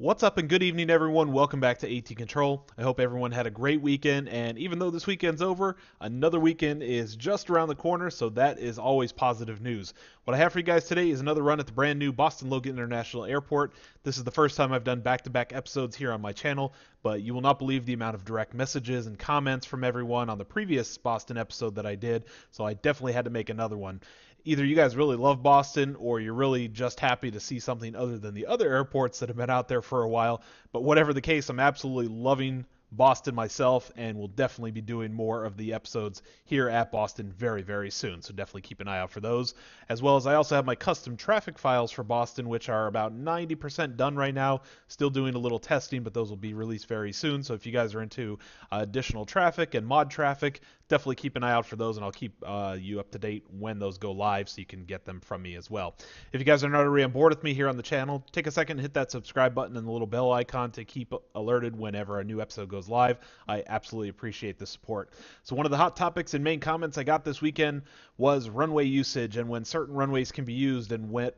What's up and good evening, everyone. Welcome back to ATControl. I hope everyone had a great weekend, and even though this weekend's over, another weekend is just around the corner, so that is always positive news. What I have for you guys today is another run at the brand new Boston Logan International Airport. This is the first time I've done back-to-back episodes here on my channel, but you will not believe the amount of direct messages and comments from everyone on the previous Boston episode that I did, so I definitely had to make another one. Either you guys really love Boston or you're really just happy to see something other than the other airports that have been out there for a while. But whatever the case, I'm absolutely loving Boston myself and will definitely be doing more of the episodes here at Boston very, very soon. So definitely keep an eye out for those. As well as I also have my custom traffic files for Boston, which are about 90% done right now. Still doing a little testing, but those will be released very soon. So if you guys are into additional traffic and mod traffic, definitely keep an eye out for those, and I'll keep you up to date when those go live so you can get them from me as well. If you guys are not already on board with me here on the channel, take a second and hit that subscribe button and the little bell icon to keep alerted whenever a new episode goes live. I absolutely appreciate the support. So one of the hot topics and main comments I got this weekend was runway usage and when certain runways can be used and what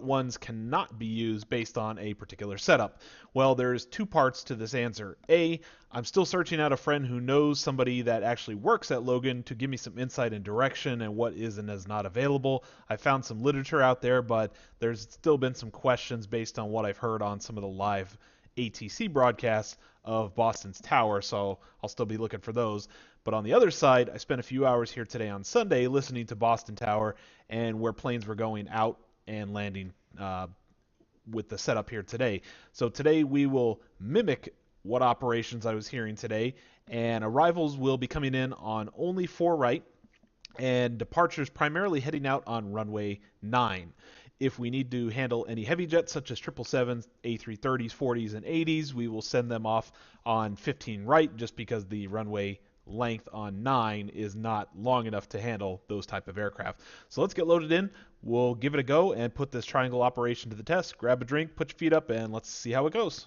ones cannot be used based on a particular setup. Well, there's two parts to this answer. A, I'm still searching out a friend who knows somebody that actually works at Logan to give me some insight and direction and what is and is not available. I found some literature out there, but there's still been some questions based on what I've heard on some of the live ATC broadcasts of Boston's Tower, so I'll still be looking for those. But on the other side, I spent a few hours here today on Sunday listening to Boston Tower and where planes were going out and landing with the setup here today. So today we will mimic what operations I was hearing today, and arrivals will be coming in on only 4 right, and departures primarily heading out on runway 9. If we need to handle any heavy jets such as 777s, A330s, 40s, and 80s, we will send them off on 15 right just because the runway length on 9 is not long enough to handle those type of aircraft. So let's get loaded in. We'll give it a go and put this triangle operation to the test. Grab a drink, put your feet up, and let's see how it goes.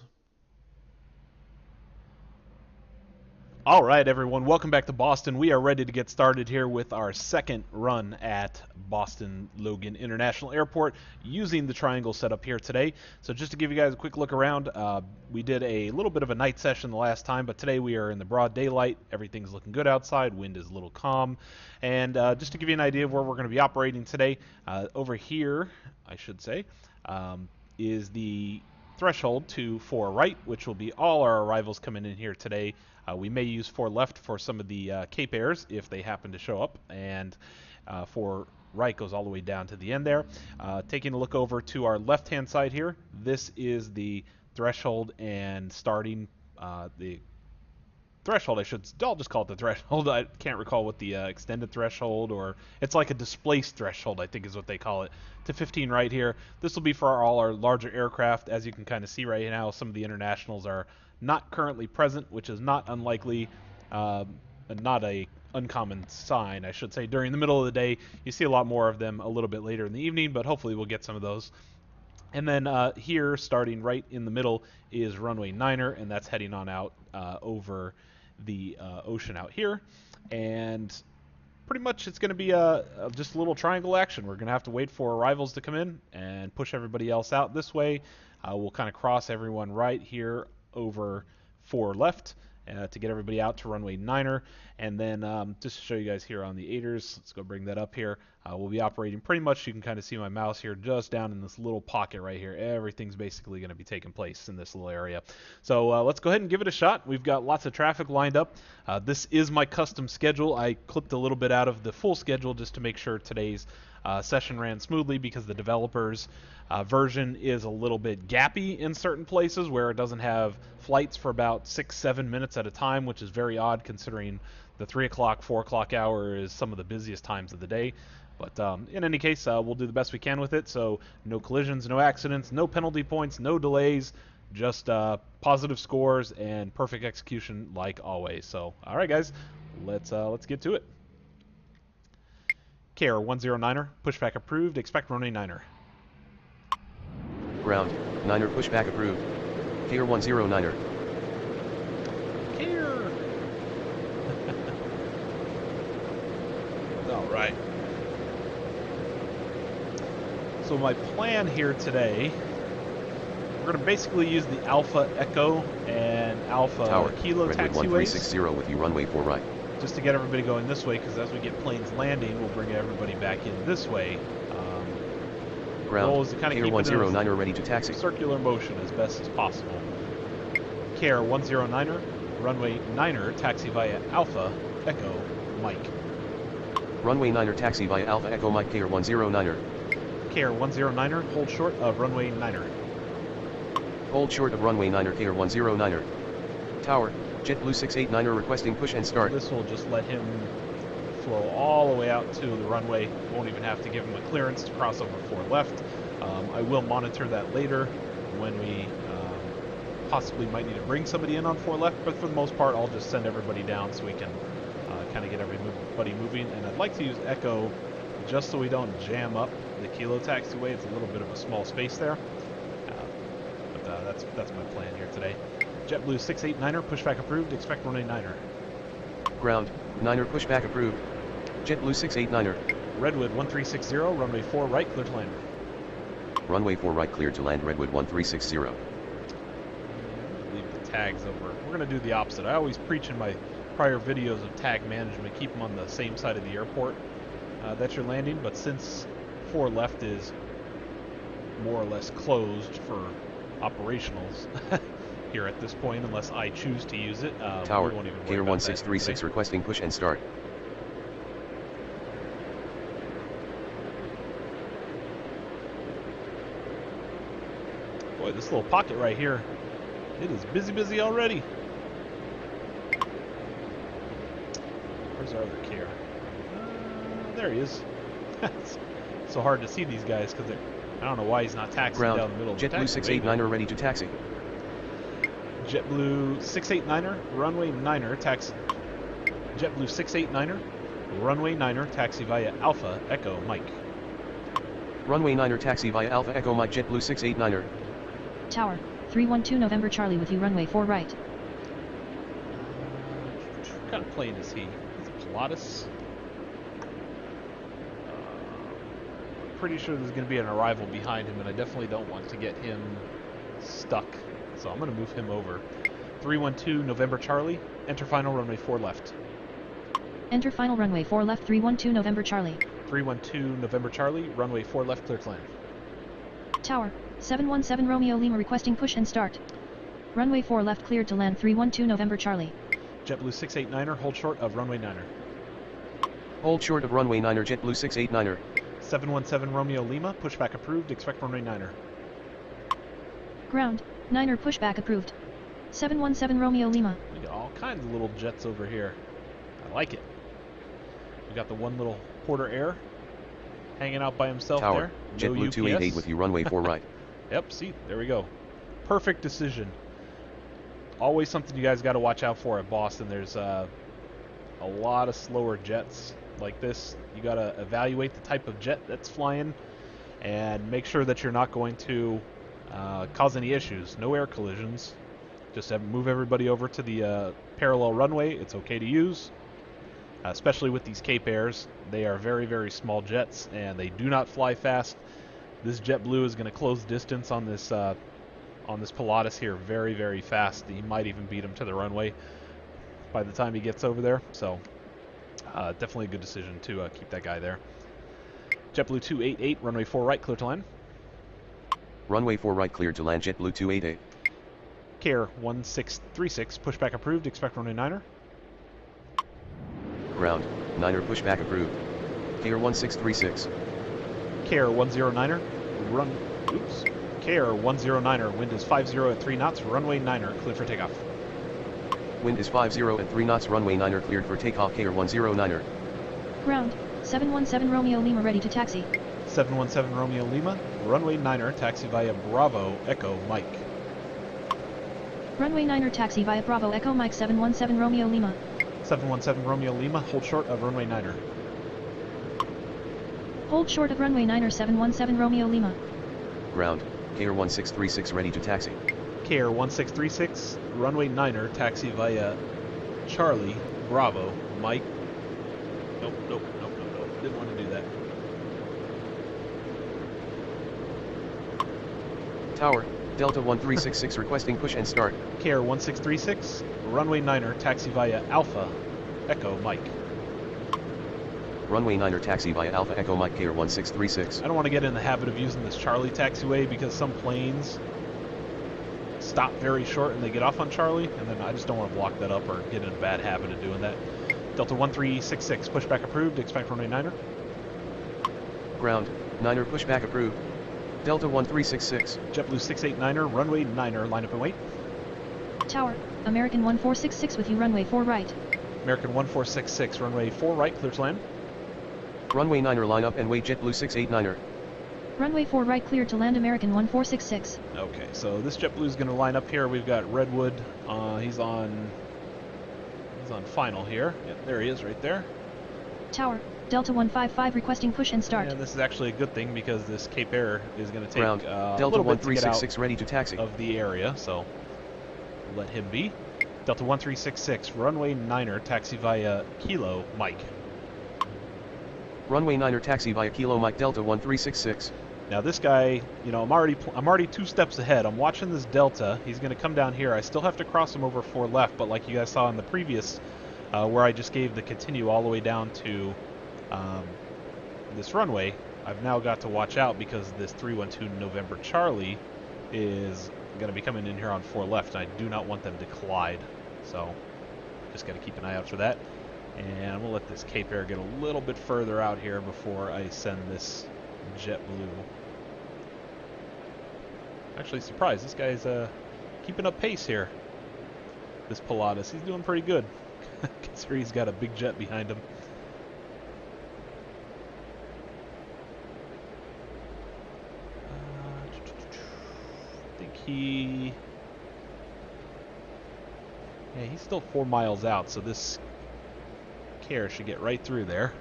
All right, everyone, welcome back to Boston. We are ready to get started here with our second run at Boston Logan International Airport using the triangle setup here today. So just to give you guys a quick look around, we did a little bit of a night session the last time, but today we are in the broad daylight. Everything's looking good outside. Wind is a little calm. And just to give you an idea of where we're going to be operating today, over here, I should say, is the threshold to 4 right, which will be all our arrivals coming in here today. We may use 4 left for some of the Cape Airs if they happen to show up, and 4 right goes all the way down to the end there. Taking a look over to our left-hand side here, this is the threshold and starting the threshold. I'll just call it the threshold. I can't recall what the extended threshold, or it's like a displaced threshold, I think is what they call it, to 15 right here. This will be for all our larger aircraft. As you can kind of see right now, some of the internationals are not currently present, which is not unlikely, not a uncommon sign, I should say. During the middle of the day, you see a lot more of them a little bit later in the evening, but hopefully we'll get some of those. And then here, starting right in the middle, is runway 9er, and that's heading on out over the ocean out here. And pretty much it's going to be just a little triangle action. We're going to have to wait for arrivals to come in and push everybody else out this way. We'll kind of cross everyone right here over 4 left to get everybody out to runway 9er. And then just to show you guys here on the 8ers, let's go bring that up here. We'll be operating pretty much, you can kind of see my mouse here, just down in this little pocket right here. Everything's basically going to be taking place in this little area. So let's go ahead and give it a shot. We've got lots of traffic lined up. This is my custom schedule. I clipped a little bit out of the full schedule just to make sure today's session ran smoothly, because the developers version is a little bit gappy in certain places where it doesn't have flights for about 6-7 minutes at a time, which is very odd considering the 3 o'clock, 4 o'clock hour is some of the busiest times of the day. But in any case, we'll do the best we can with it. So no collisions, no accidents, no penalty points, no delays, just positive scores and perfect execution like always. So all right, guys, let's get to it. KR 109er, pushback approved. Expect runway 9er. Ground, 9er pushback approved. KR 109er. KR. All right. So my plan here today We're going to basically use the Alpha Echo and Alpha Tower, Kilo Redwood taxiways 1360 with you, runway 4 right. just to get everybody going this way, because as we get planes landing, we'll bring everybody back in this way. Ground, Goal is to kind of keep it KR109er ready to taxi. circular motion as best as possible. KR109er, runway 9er, taxi via Alpha Echo Mike. Runway 9er taxi via Alpha Echo Mike KR109er. KR109er, hold short of runway 9er. Hold short of runway 9er KR109er. Tower, JetBlue 689er requesting push and start. This will just let him flow all the way out to the runway. Won't even have to give him a clearance to cross over 4 left. I will monitor that later when we possibly might need to bring somebody in on 4 left, but for the most part I'll just send everybody down so we can kind of get everybody moving. And I'd like to use Echo just so we don't jam up the Kilo taxiway. It's a little bit of a small space there, but that's my plan here today. JetBlue 689er, pushback approved, expect runway 9er. Ground, 9er pushback approved. JetBlue 689er. Redwood 1360, runway 4 right, clear to land. Runway 4 right cleared to land Redwood 1360. Leave the tags over. We're going to do the opposite. I always preach in my prior videos of tag management, keep them on the same side of the airport that you're landing, but since 4 left is more or less closed for operationals here at this point, unless I choose to use it. Tower, we won't even worry Gator about 1636 that requesting push and start. today. Boy, this little pocket right here, it is busy already. Where's our other care? There he is. It's so hard to see these guys because I don't know why he's not taxiing Ground, down the middle of the JetBlue taxiway. 689er ready to taxi. JetBlue 689er, runway 9er, taxi. JetBlue 689er, runway 9er, taxi via Alpha Echo Mike. Runway 9er taxi via Alpha Echo Mike JetBlue 689er. Tower, 312 November Charlie with you, runway 4 right. What kind of plane is he? Is it Pilatus? Pretty sure there's going to be an arrival behind him, and I definitely don't want to get him stuck. So I'm going to move him over. 312 November Charlie, enter final runway 4 left. Enter final runway 4 left, 312 November Charlie. 312 November Charlie, runway 4 left, clear to land. Tower, 717 Romeo Lima requesting push and start. Runway 4 left cleared to land, 312 November Charlie. JetBlue 689er, hold short of runway 9er. Hold short of runway 9er JetBlue 689er. 717 Romeo Lima, pushback approved, expect runway 9er. Ground, 9er pushback approved. 717 Romeo Lima. We got all kinds of little jets over here. I like it. We got the one little Porter Air hanging out by himself Tower, there. No JetBlue 288 with you, runway 4 right. Yep, see, there we go. Perfect decision. Always something you guys got to watch out for at Boston. There's a lot of slower jets like this. You got to evaluate the type of jet that's flying and make sure that you're not going to cause any issues. No air collisions. Just move everybody over to the parallel runway. It's okay to use, especially with these Cape Airs. They are very small jets and they do not fly fast. This JetBlue is going to close distance on this Pilatus here very fast. He might even beat him to the runway by the time he gets over there. So definitely a good decision to keep that guy there. JetBlue 288, runway 4 right, clear to land. Runway 4 right cleared to land JetBlue 288. Care 1636, pushback approved, expect runway 9er. Ground, 9er pushback approved. Care 1636. Care 109er, run, oops. Care 109er, wind is 50 at 3 knots, runway 9er, cleared for takeoff. Wind is 50 at 3 knots, runway 9er cleared for takeoff, Care 109er. Ground, 717 Romeo Lima ready to taxi. 717 Romeo Lima, runway 9er, taxi via Bravo Echo Mike. Runway 9er taxi via Bravo Echo Mike, 717 Romeo Lima. 717 Romeo Lima, hold short of runway 9er. Hold short of runway 9er, 717 Romeo Lima. Ground, Care 1636 ready to taxi. Care 1636, runway 9er, taxi via Charlie, Bravo, Mike. Nope. Didn't want to do that. Tower, Delta 1366 requesting push and start. KR 1636, runway 9er, taxi via Alpha, Echo Mike. Runway 9er taxi via Alpha Echo Mike KR 1636. I don't want to get in the habit of using this Charlie taxiway because some planes stop very short and they get off on Charlie, and then I just don't want to block that up or get in a bad habit of doing that. Delta 1366, pushback approved, expect runway 9er. Ground, 9er pushback approved. Delta 1366. JetBlue 689er, runway 9er, line up and wait. Tower, American 1466 with you runway 4 right. American 1466, runway 4 right, clear to land. Runway 9er line up and wait JetBlue 689er. Runway 4 right cleared to land American 1466. Okay, so this JetBlue is going to line up here. We've got Redwood. He's on final here. Yep, there he is right there. Tower, Delta 155 requesting push and start. And this is actually a good thing because this Cape Air is going to take Ground, a Delta little bit to get out 1366 ready to taxi. of the area, so we'll let him be. Delta 1366, runway 9er, taxi via Kilo Mike. Runway 9er taxi via Kilo Mike Delta 1366. Now this guy, you know, I'm already 2 steps ahead. I'm watching this Delta. He's going to come down here. I still have to cross him over 4 left, but like you guys saw in the previous, where I just gave the continue all the way down to this runway, I've now got to watch out because this 312 November Charlie is going to be coming in here on 4 left, and I do not want them to collide. So just got to keep an eye out for that. And I'm going to let this Cape Air get a little bit further out here before I send this JetBlue. Actually surprised, this guy's keeping up pace here. This Pilatus, he's doing pretty good. Considering he's got a big jet behind him. I think he's still 4 miles out, so this Care should get right through there.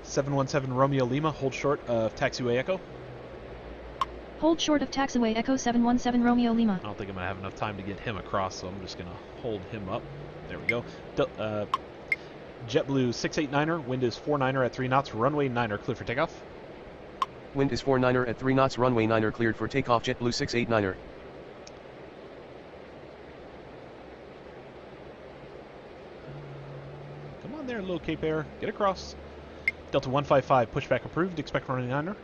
(717) Romeo Lima, hold short of taxiway Echo. Hold short of taxiway Echo 717 Romeo Lima. I don't think I'm going to have enough time to get him across, so I'm just going to hold him up. There we go. JetBlue 689er, wind is 49er at 3 knots, runway 9er, clear for takeoff. Wind is 49er at 3 knots, runway 9er cleared for takeoff JetBlue 689er. Come on there, little Cape Air. Get across. Delta 155, pushback approved, expect runway 9er.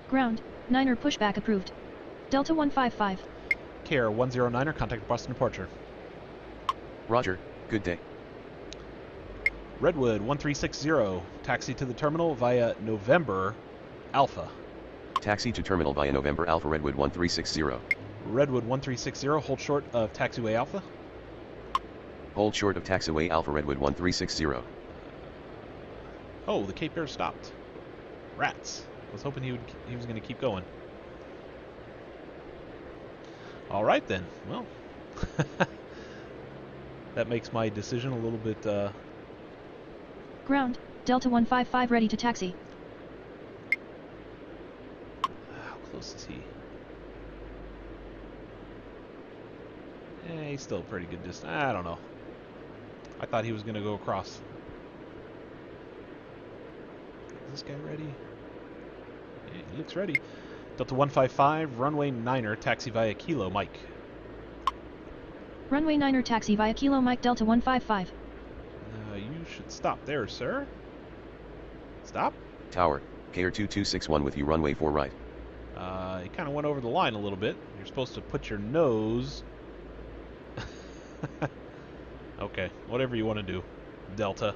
Ground, 9er pushback approved. Delta 155. KR 109er, contact Boston departure. Roger, good day. Redwood 1360, taxi to the terminal via November Alpha. Taxi to terminal via November Alpha Redwood 1360. Redwood 1360, hold short of taxiway Alpha. Hold short of taxiway Alpha Redwood 1360. Oh, the Cape Air stopped. Rats. I was hoping he was going to keep going. All right then. Well, that makes my decision a little bit. Ground, Delta 155 ready to taxi. How close is he? He's still a pretty good distance. I don't know. I thought he was going to go across. Is this guy ready? Yeah, he looks ready. Delta 155, runway 9er, taxi via Kilo Mike. Runway 9er taxi via Kilo Mike Delta 155. You should stop there, sir. Stop. Tower, KR 2261 with you runway 4 right. He kind of went over the line a little bit. You're supposed to put your nose... Okay, whatever you want to do, Delta.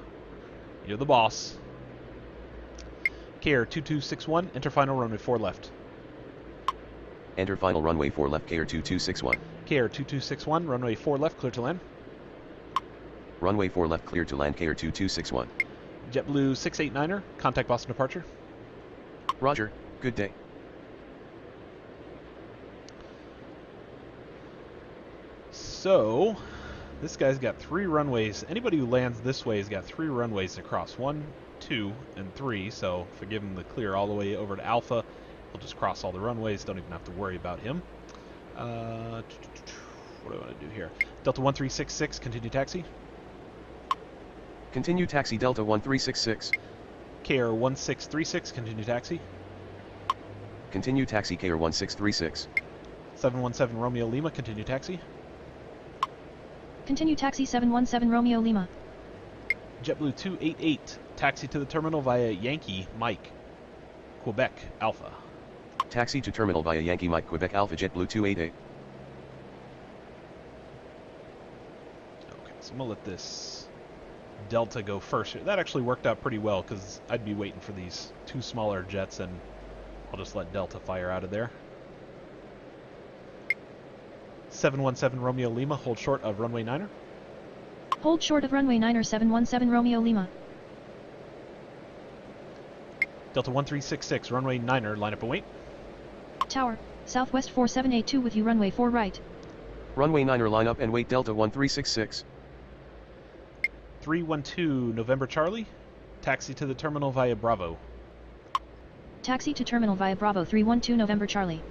You're the boss. KR 2261, enter final runway 4 left. Enter final runway 4 left KR 2261. KR 2261, runway 4 left, clear to land. Runway 4 left cleared to land KR 2261. JetBlue 689er, contact Boston departure. Roger, good day. So, this guy's got 3 runways. Anybody who lands this way has got 3 runways to cross. 1, 2, and 3. So, if I give him the clear all the way over to Alpha, he'll just cross all the runways. Don't even have to worry about him. What do I want to do here? Delta 1366, continue taxi. Continue taxi Delta 1366. KR 1636, continue taxi. Continue taxi KR 1636. 717 Romeo Lima, continue taxi. Continue taxi 717 Romeo Lima. JetBlue 288, taxi to the terminal via Yankee Mike, Quebec Alpha. Taxi to terminal via Yankee Mike Quebec Alpha JetBlue 288. Okay, so I'm going to let this Delta go first. That actually worked out pretty well because I'd be waiting for these two smaller jets, and I'll just let Delta fire out of there. 717 Romeo Lima, hold short of runway 9er. Hold short of runway 9er 717 Romeo Lima. Delta 1366, runway 9er, line up and wait. Tower, Southwest 4782 with you runway 4 right. Runway 9er line up and wait Delta 1366. 312 November Charlie, taxi to the terminal via Bravo. Taxi to terminal via Bravo 312 November Charlie.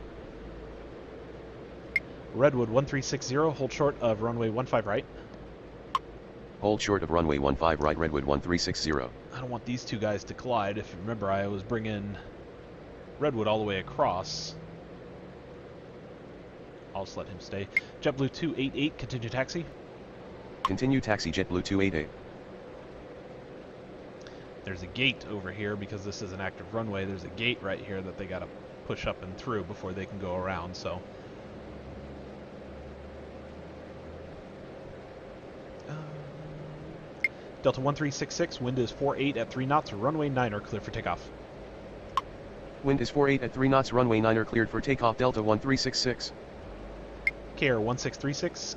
Redwood 1360, hold short of runway 15 right. Hold short of runway 15 right Redwood 1360. I don't want these two guys to collide. If you remember, I was bringing Redwood all the way across. I'll just let him stay. JetBlue 288, continue taxi. Continue taxi JetBlue 288. There's a gate over here because this is an active runway. There's a gate right here that they got to push up and through before they can go around, so... Delta 1366, wind is 48 at 3 knots, runway 9er, clear for takeoff. Wind is 48 at 3 knots, runway 9er cleared for takeoff Delta 1366. KR 1636,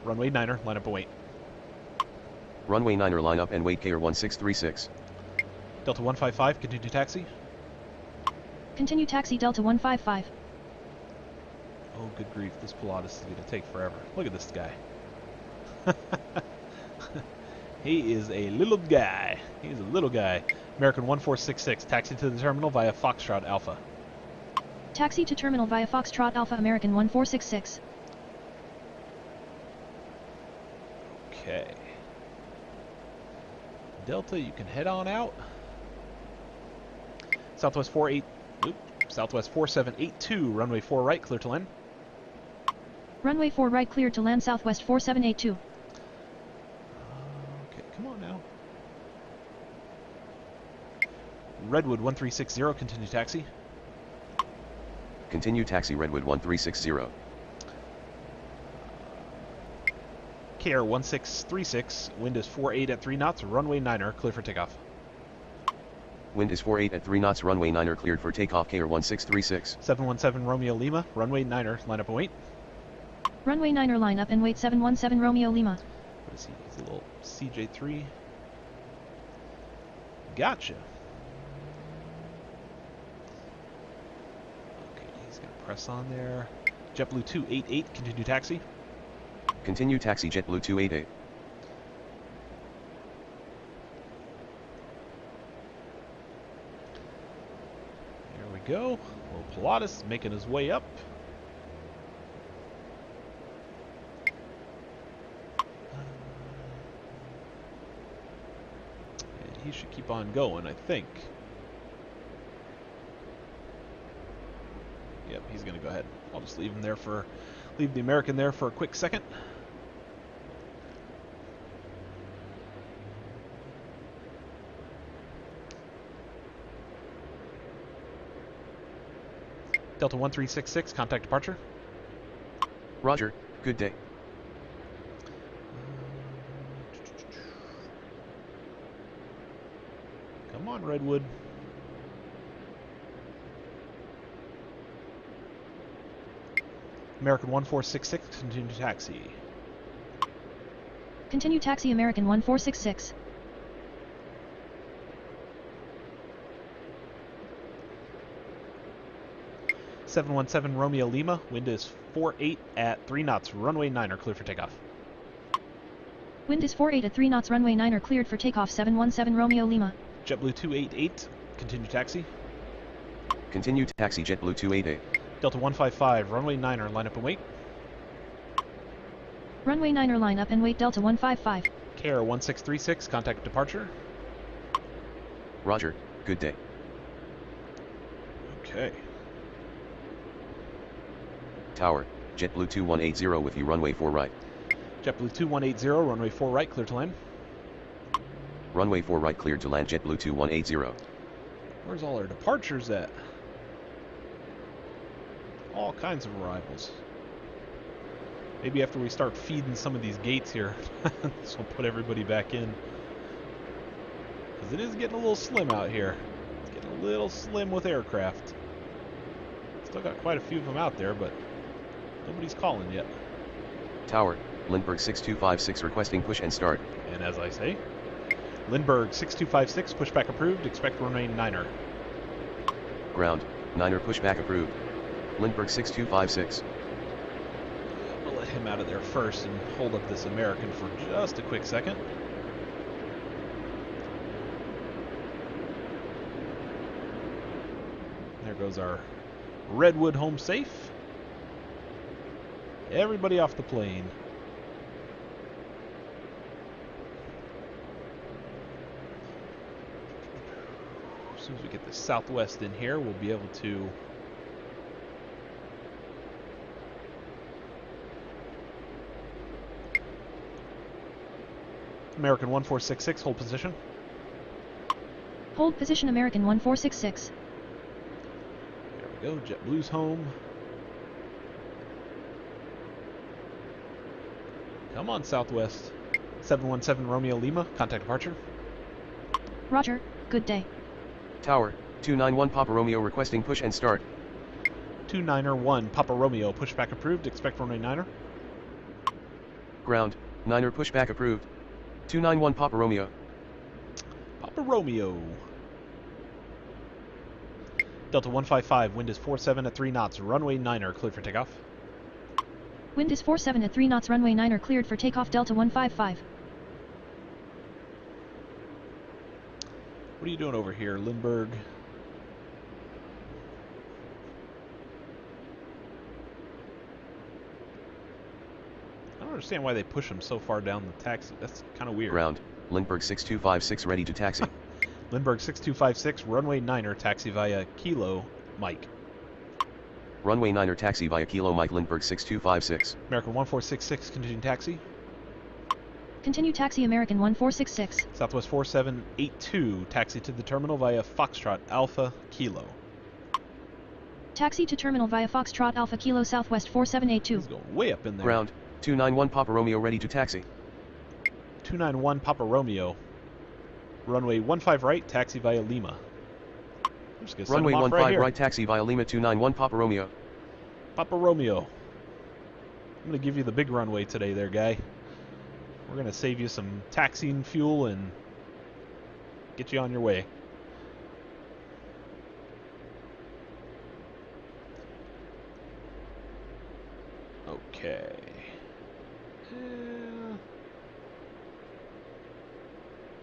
runway 9er, line up and wait. Runway 9er line up and wait KR 1636. Delta 155, continue taxi. Continue taxi Delta 155. Oh, good grief, this Pilatus is going to take forever. Look at this guy. He is a little guy. He's a little guy. American 1466, taxi to the terminal via Foxtrot Alpha. Taxi to terminal via Foxtrot Alpha American 1466. Okay. Delta, you can head on out. Southwest 4782, runway 4 right, clear to land. Runway 4 right clear to land Southwest 4782. Come on now. Redwood 1360, continue taxi. Continue taxi Redwood 1360. KR 1636, wind is 48 at 3 knots, runway 9er, clear for takeoff. Wind is 48 at 3 knots, runway 9er cleared for takeoff KR 1636. 717 Romeo Lima, runway 9er, line up and wait. Runway 9er line up and wait 717 Romeo Lima. What is he? He's a little CJ3. Gotcha. Okay, he's going to press on there. JetBlue 288, continue taxi. Continue taxi JetBlue 288. There we go. Little Pilatus making his way up. He should keep on going, I think. Yep, he's going to go ahead. I'll just leave the American there for a quick second. Delta 1366, contact departure. Roger, good day. Come on, Redwood. American 1466, continue taxi. Continue taxi American 1466. .717 Romeo Lima, wind is 48 at 3 knots, runway 9er, clear for takeoff. Wind is 48 at 3 knots, runway 9er cleared for takeoff 717 Romeo Lima. JetBlue 288, continue taxi. Continue taxi JetBlue 288. Delta 155, runway 9er, line up and wait. Runway 9er line up and wait Delta 155. KR 1636, contact departure. Roger, Good day. Okay. Tower, JetBlue 2180 with you runway 4 right. JetBlue 2180, runway 4 right, clear to land. Runway 4 right cleared to land JetBlue 2180. Where's all our departures at? All kinds of arrivals. Maybe after we start feeding some of these gates here, this will put everybody back in. Because it is getting a little slim out here. It's getting a little slim with aircraft. Still got quite a few of them out there, but nobody's calling yet. Tower, Lindbergh 6256 requesting push and start. And as I say, Lindbergh 6256, pushback approved, expect runway 9er. Ground, 9er pushback approved. Lindbergh 6256. We'll let him out of there first and hold up this American for just a quick second. There goes our Redwood home safe. Everybody off the plane. As soon as we get the Southwest in here, we'll be able to American 1466, hold position. Hold position American 1466. There we go, JetBlue's home. Come on, Southwest. 717 Romeo Lima, contact departure. Roger, good day. Tower, 291 Papa Romeo requesting push and start. 291 Papa Romeo, pushback approved, expect runway 9er. Ground, 9er pushback approved. 291 Papa Romeo. Papa Romeo. Delta 155, wind is 47 at 3 knots, runway 9er, cleared for takeoff. Wind is 47 at 3 knots, runway 9er cleared for takeoff, Delta 155. What are you doing over here, Lindbergh? I don't understand why they push him so far down the taxi. That's kind of weird. Ground, Lindbergh 6256 ready to taxi. Lindbergh 6256, runway 9er, taxi via Kilo, Mike. Runway 9er taxi via Kilo Mike Lindbergh 6256. American 1466, continue taxi. Continue taxi American 1466. Southwest 4782, taxi to the terminal via Foxtrot Alpha Kilo. Taxi to terminal via Foxtrot Alpha Kilo Southwest 4782. He's going way up in there. Ground, 291 Papa Romeo ready to taxi. 291 Papa Romeo. Runway 15 right, taxi via Lima. I'm just gonna send Runway him off 15 here. right taxi via Lima 291 Papa Romeo. Papa Romeo. I'm gonna give you the big runway today there, guy. We're gonna save you some taxiing fuel and get you on your way. Okay.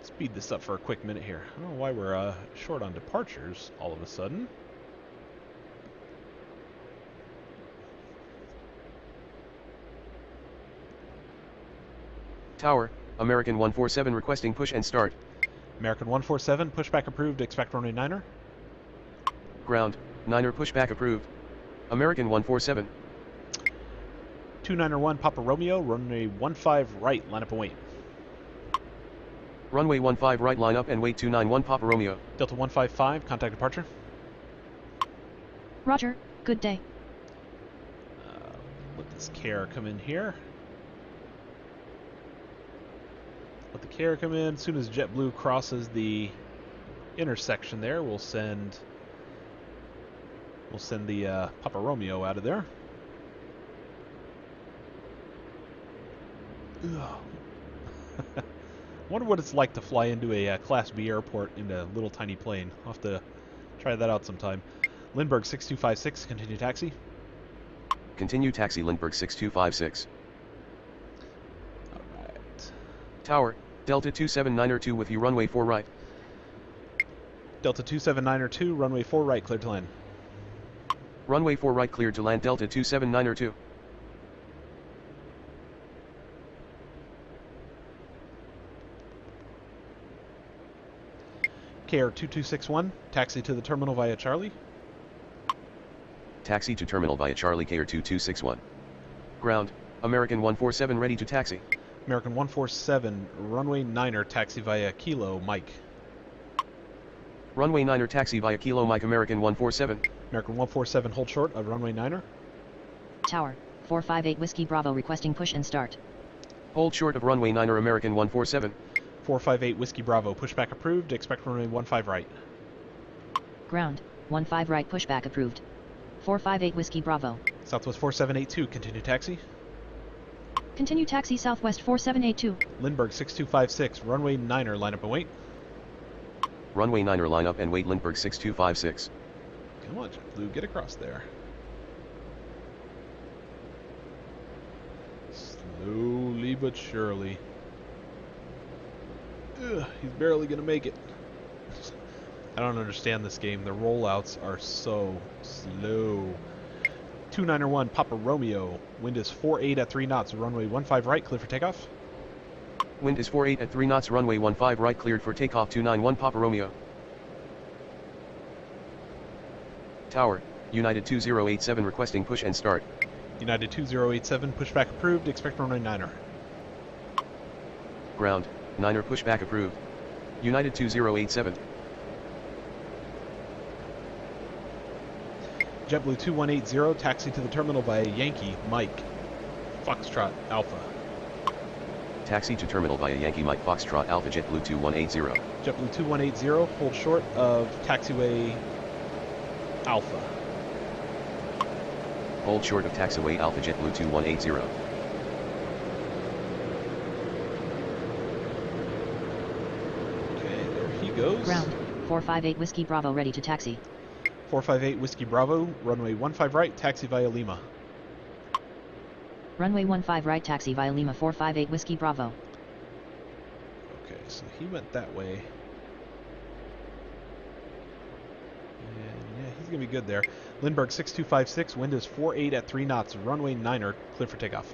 Speed this up for a quick minute here. I don't know why we're short on departures all of a sudden. Tower, American 147 requesting push and start. American 147, pushback approved, expect runway 9er. Ground, 9er pushback approved. American 147. 291 Papa Romeo, runway 15 right, line up and wait. Runway 15 right line up and wait 291 Papa Romeo. Delta 155, contact departure. Roger, good day. Let this care come in here. Let the care come in. As soon as JetBlue crosses the intersection there, we'll send the Papa Romeo out of there. Wonder what it's like to fly into a Class B airport in a little tiny plane. I'll have to try that out sometime. Lindbergh 6256, continue taxi. Continue taxi Lindbergh 6256. Alright. Tower, Delta 279er2 with you runway 4 right. Delta 279er2, runway 4 right, cleared to land. Runway 4 right cleared to land Delta 279er2. KR2261, taxi to the terminal via Charlie. Taxi to terminal via Charlie KR2261. Ground, American 147 ready to taxi. American 147, runway 9er, taxi via Kilo, Mike. Runway 9er taxi via Kilo Mike American 147. American 147, hold short of runway 9er. Tower, 458 Whiskey Bravo requesting push and start. Hold short of runway 9er American 147. 458 Whiskey Bravo, pushback approved, expect runway 15 right. Ground, 15 right pushback approved. 458 Whiskey Bravo. Southwest 4782, continue taxi. Continue taxi Southwest 4782. Lindbergh 6256, runway 9er, line up and wait. Runway 9er line up and wait Lindbergh 6256. Come on, JetBlue, get across there. Slowly but surely. Ugh, he's barely gonna make it. I don't understand this game. The rollouts are so slow. 291 Papa Romeo. Wind is 48 at 3 knots. Runway 15 right, clear for takeoff. Wind is 48 at 3 knots. Runway 15 right cleared for takeoff. 291 Papa Romeo. Tower, United 2087 requesting push and start. United 2087, pushback approved. Expect runway 9er. Ground, 9er pushback approved. United 2087. JetBlue 2180, taxi to the terminal via Yankee, Mike. Foxtrot Alpha. Taxi to terminal via Yankee Mike Foxtrot Alpha JetBlue 2180. JetBlue 2180, hold short of taxiway Alpha. Hold short of taxiway Alpha JetBlue 2180. Okay, there he goes. Ground, 458 Whiskey Bravo ready to taxi. 458 Whiskey Bravo, runway 15 right, taxi via Lima. Runway 15 right taxi via Lima 458 Whiskey Bravo. Okay, so he went that way. And yeah, he's going to be good there. Lindbergh 6256, wind is 48 at 3 knots, runway 9er, clear for takeoff.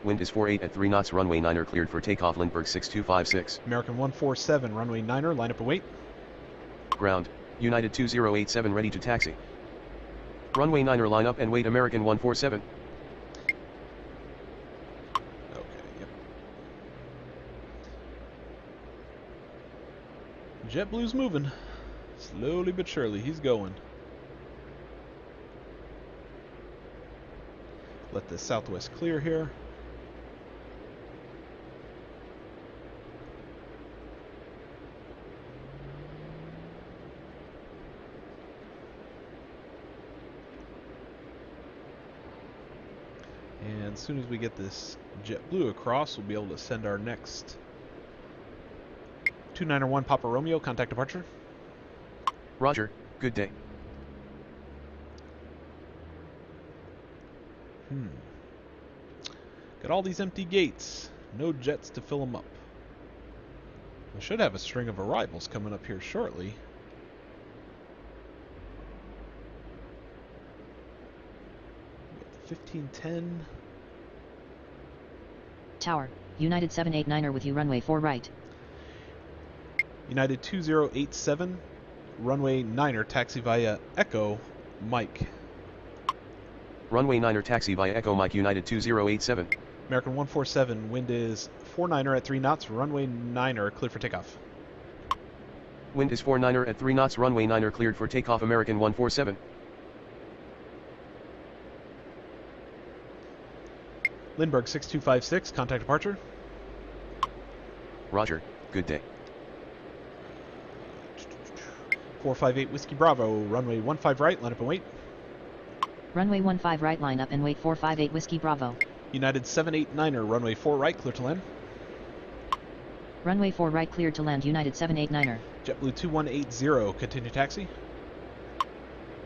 Wind is 48 at 3 knots. Runway 9er cleared for takeoff. Lindbergh 6256. American 147, runway 9er, line up and wait. Ground, United 2087 ready to taxi. Runway 9er line up and wait American 147. Okay, yep. JetBlue's moving. Slowly but surely, he's going. Let the Southwest clear here. And as soon as we get this JetBlue across, we'll be able to send our next 291 Papa Romeo, contact departure. Roger, good day. Got all these empty gates. No jets to fill them up. I should have a string of arrivals coming up here shortly. We got the 1510. Tower, United 789er with you runway 4 right. United 2087, runway 9er, taxi via Echo, Mike. Runway 9er taxi via Echo Mike United 2087. American 147, wind is 49er at 3 knots, runway 9er, clear for takeoff. Wind is 49er at 3 knots. Runway 9er cleared for takeoff. American 147. Lindbergh 6256, contact departure. Roger, good day. 458 Whiskey Bravo, runway 15 right, line up and wait. Runway 15 right line up and wait 458 Whiskey Bravo. United 789er, runway 4 right, clear to land. Runway 4 right cleared to land United 789er. JetBlue 2180, continue taxi.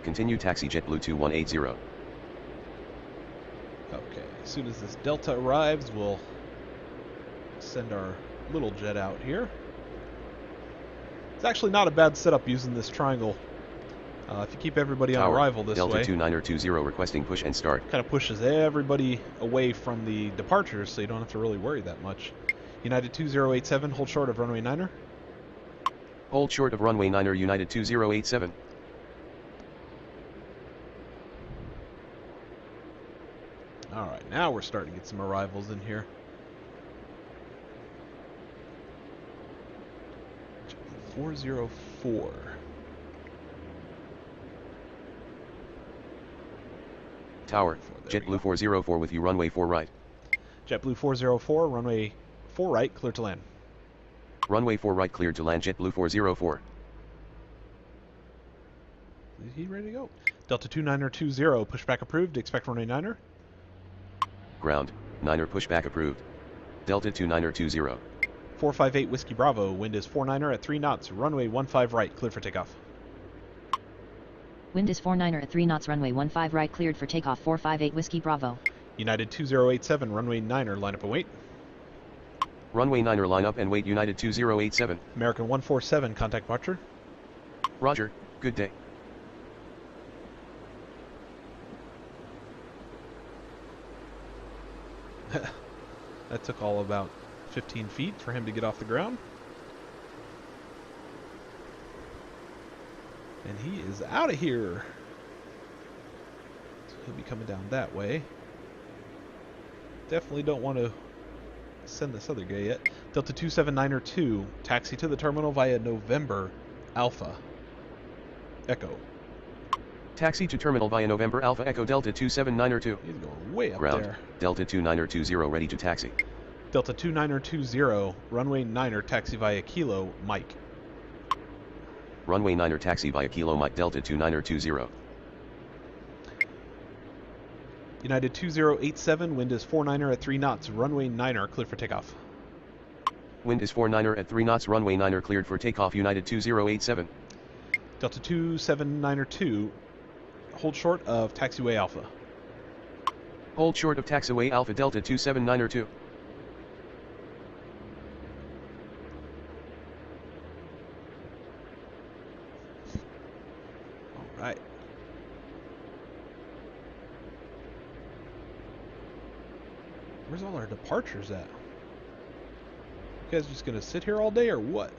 Continue taxi JetBlue 2180. Okay, as soon as this Delta arrives, we'll send our little jet out here. It's actually not a bad setup using this triangle. If you keep everybody on Tower, arrival this Delta way, 2920 requesting push and start. kind of pushes everybody away from the departures, so you don't have to really worry that much. United 2087, hold short of runway 9er. Hold short of runway 9er United 2087. Alright, now we're starting to get some arrivals in here. JetBlue 404. Tower, There we go. JetBlue 404 with you runway 4 right. JetBlue 404, runway 4 right, clear to land. Runway 4 right cleared to land JetBlue 404. Is he ready to go? Delta 2920, pushback approved, expect runway 9er. Ground, 9er pushback approved. Delta 2920. 458 Whiskey Bravo, wind is 49er at 3 knots, runway 15 right, clear for takeoff. Wind is 49er at 3 knots, runway 15 right, cleared for takeoff. 458 Whiskey Bravo. United 2087, runway 9er, line up and wait. Runway 9er line up and wait United 2087. American 147, contact departure. Roger, good day. That took all about 15 feet for him to get off the ground. And he is out of here. So he'll be coming down that way. Definitely don't want to send this other guy yet. Delta 279er2, taxi to the terminal via November Alpha Echo. Taxi to terminal via November Alpha Echo Delta 279er2. He's going way up Ground, there. Delta 29er20 ready to taxi. Delta 29er20, runway 9er, taxi via Kilo Mike. Runway 9er taxi via Kilo Mike Delta 29er20. United 2087, wind is 49er at 3 knots, runway 9er, clear for takeoff. Wind is 49er at 3 knots runway 9er cleared for takeoff United 2087. Delta 279er2, hold short of taxiway Alpha. Hold short of taxiway Alpha Delta 279er2. Alright. Where's all our departures at? You guys just gonna sit here all day or what?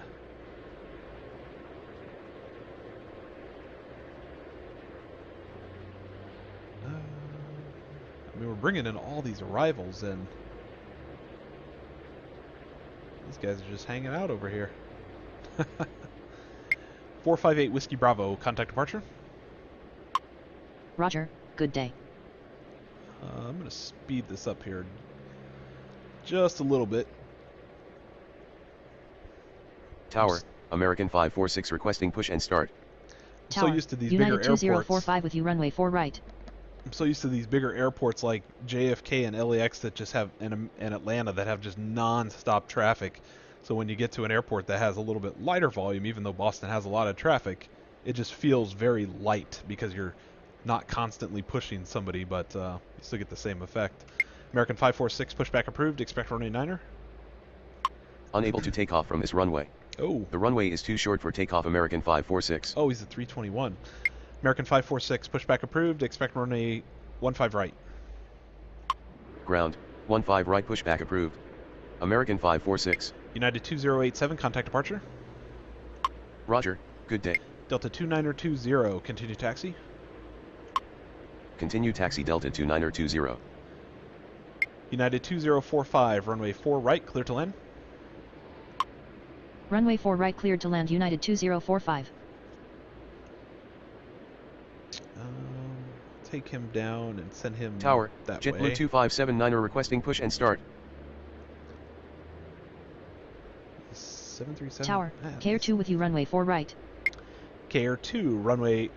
I mean, we're bringing in all these arrivals and these guys are just hanging out over here. 458 Whiskey Bravo, contact departure. Roger, good day. I'm going to speed this up here just a little bit. Tower, American 546 requesting push and start. I'm so Tower, used to these United bigger airports. 2045 with you runway 4 right. I'm so used to these bigger airports like JFK and LAX that just have, and Atlanta that have just non-stop traffic. So when you get to an airport that has a little bit lighter volume, even though Boston has a lot of traffic, it just feels very light because you're not constantly pushing somebody, but you still get the same effect. American 546, pushback approved, expect runway 9er. Unable to take off from this runway. Oh. The runway is too short for takeoff American 546. Oh, he's at 321. American 546, pushback approved, expect runway 15 right. Ground, 15 right pushback approved. American 546. United 2087, contact departure. Roger, good day. Delta 29er20, continue taxi. Continue taxi Delta 29er20. United 2045, runway 4 right, clear to land. Runway 4 right cleared to land United 2045. Take him down and send him Tower, that JetBlue way. 2579er requesting push and start. 737. Tower, KR2 with you runway 4 right. KR2, runway...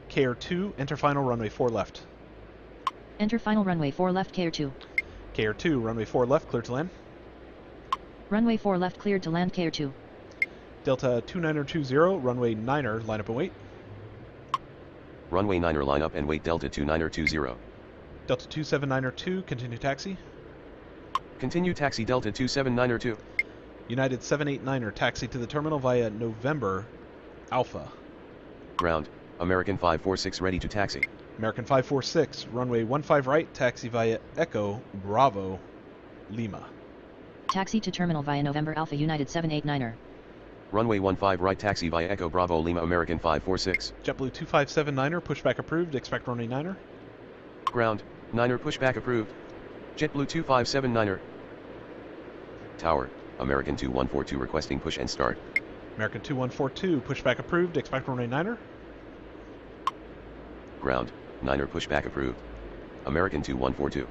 KR2, enter final runway 4 left. Enter final runway 4 left KR2. KR2, runway 4 left, clear to land. Runway 4 left cleared to land KR2. Delta 29er20, runway 9er, line up and wait. Runway 9er line up and wait Delta 29er20. Delta 279er2, continue taxi. Continue taxi Delta 279er2. United 789er, taxi to the terminal via November Alpha. Ground, American 546 ready to taxi. American 546, runway 15 right, taxi via Echo Bravo Lima. Taxi to terminal via November Alpha United 789er. Runway 15 right taxi via Echo Bravo Lima American 546. JetBlue 2579er, pushback approved, expect runway 9er. Ground, 9er pushback approved. JetBlue 2579er. Tower, American 2142 requesting push and start. American 2142, pushback approved, expect runway 9er. Ground, 9er pushback approved. American 2142.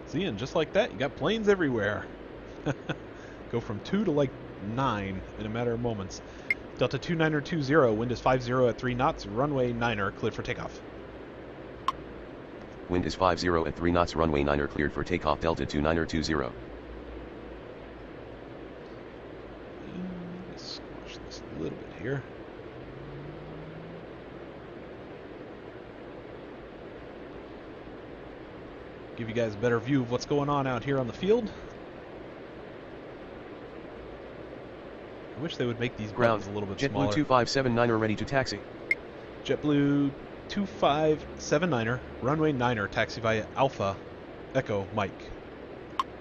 See, and just like that, you got planes everywhere. Go from 2 to like 9 in a matter of moments. Delta 2920, wind is 50 at 3 knots, runway 9er, cleared for takeoff. Wind is 50 at 3 knots, runway 9er cleared for takeoff, Delta 2920. Squash this a little bit here. Give you guys a better view of what's going on out here on the field. I wish they would make these Ground, buttons a little bit JetBlue smaller. 2579er ready to taxi. JetBlue 2579er, runway 9er, taxi via Alpha, Echo, Mike.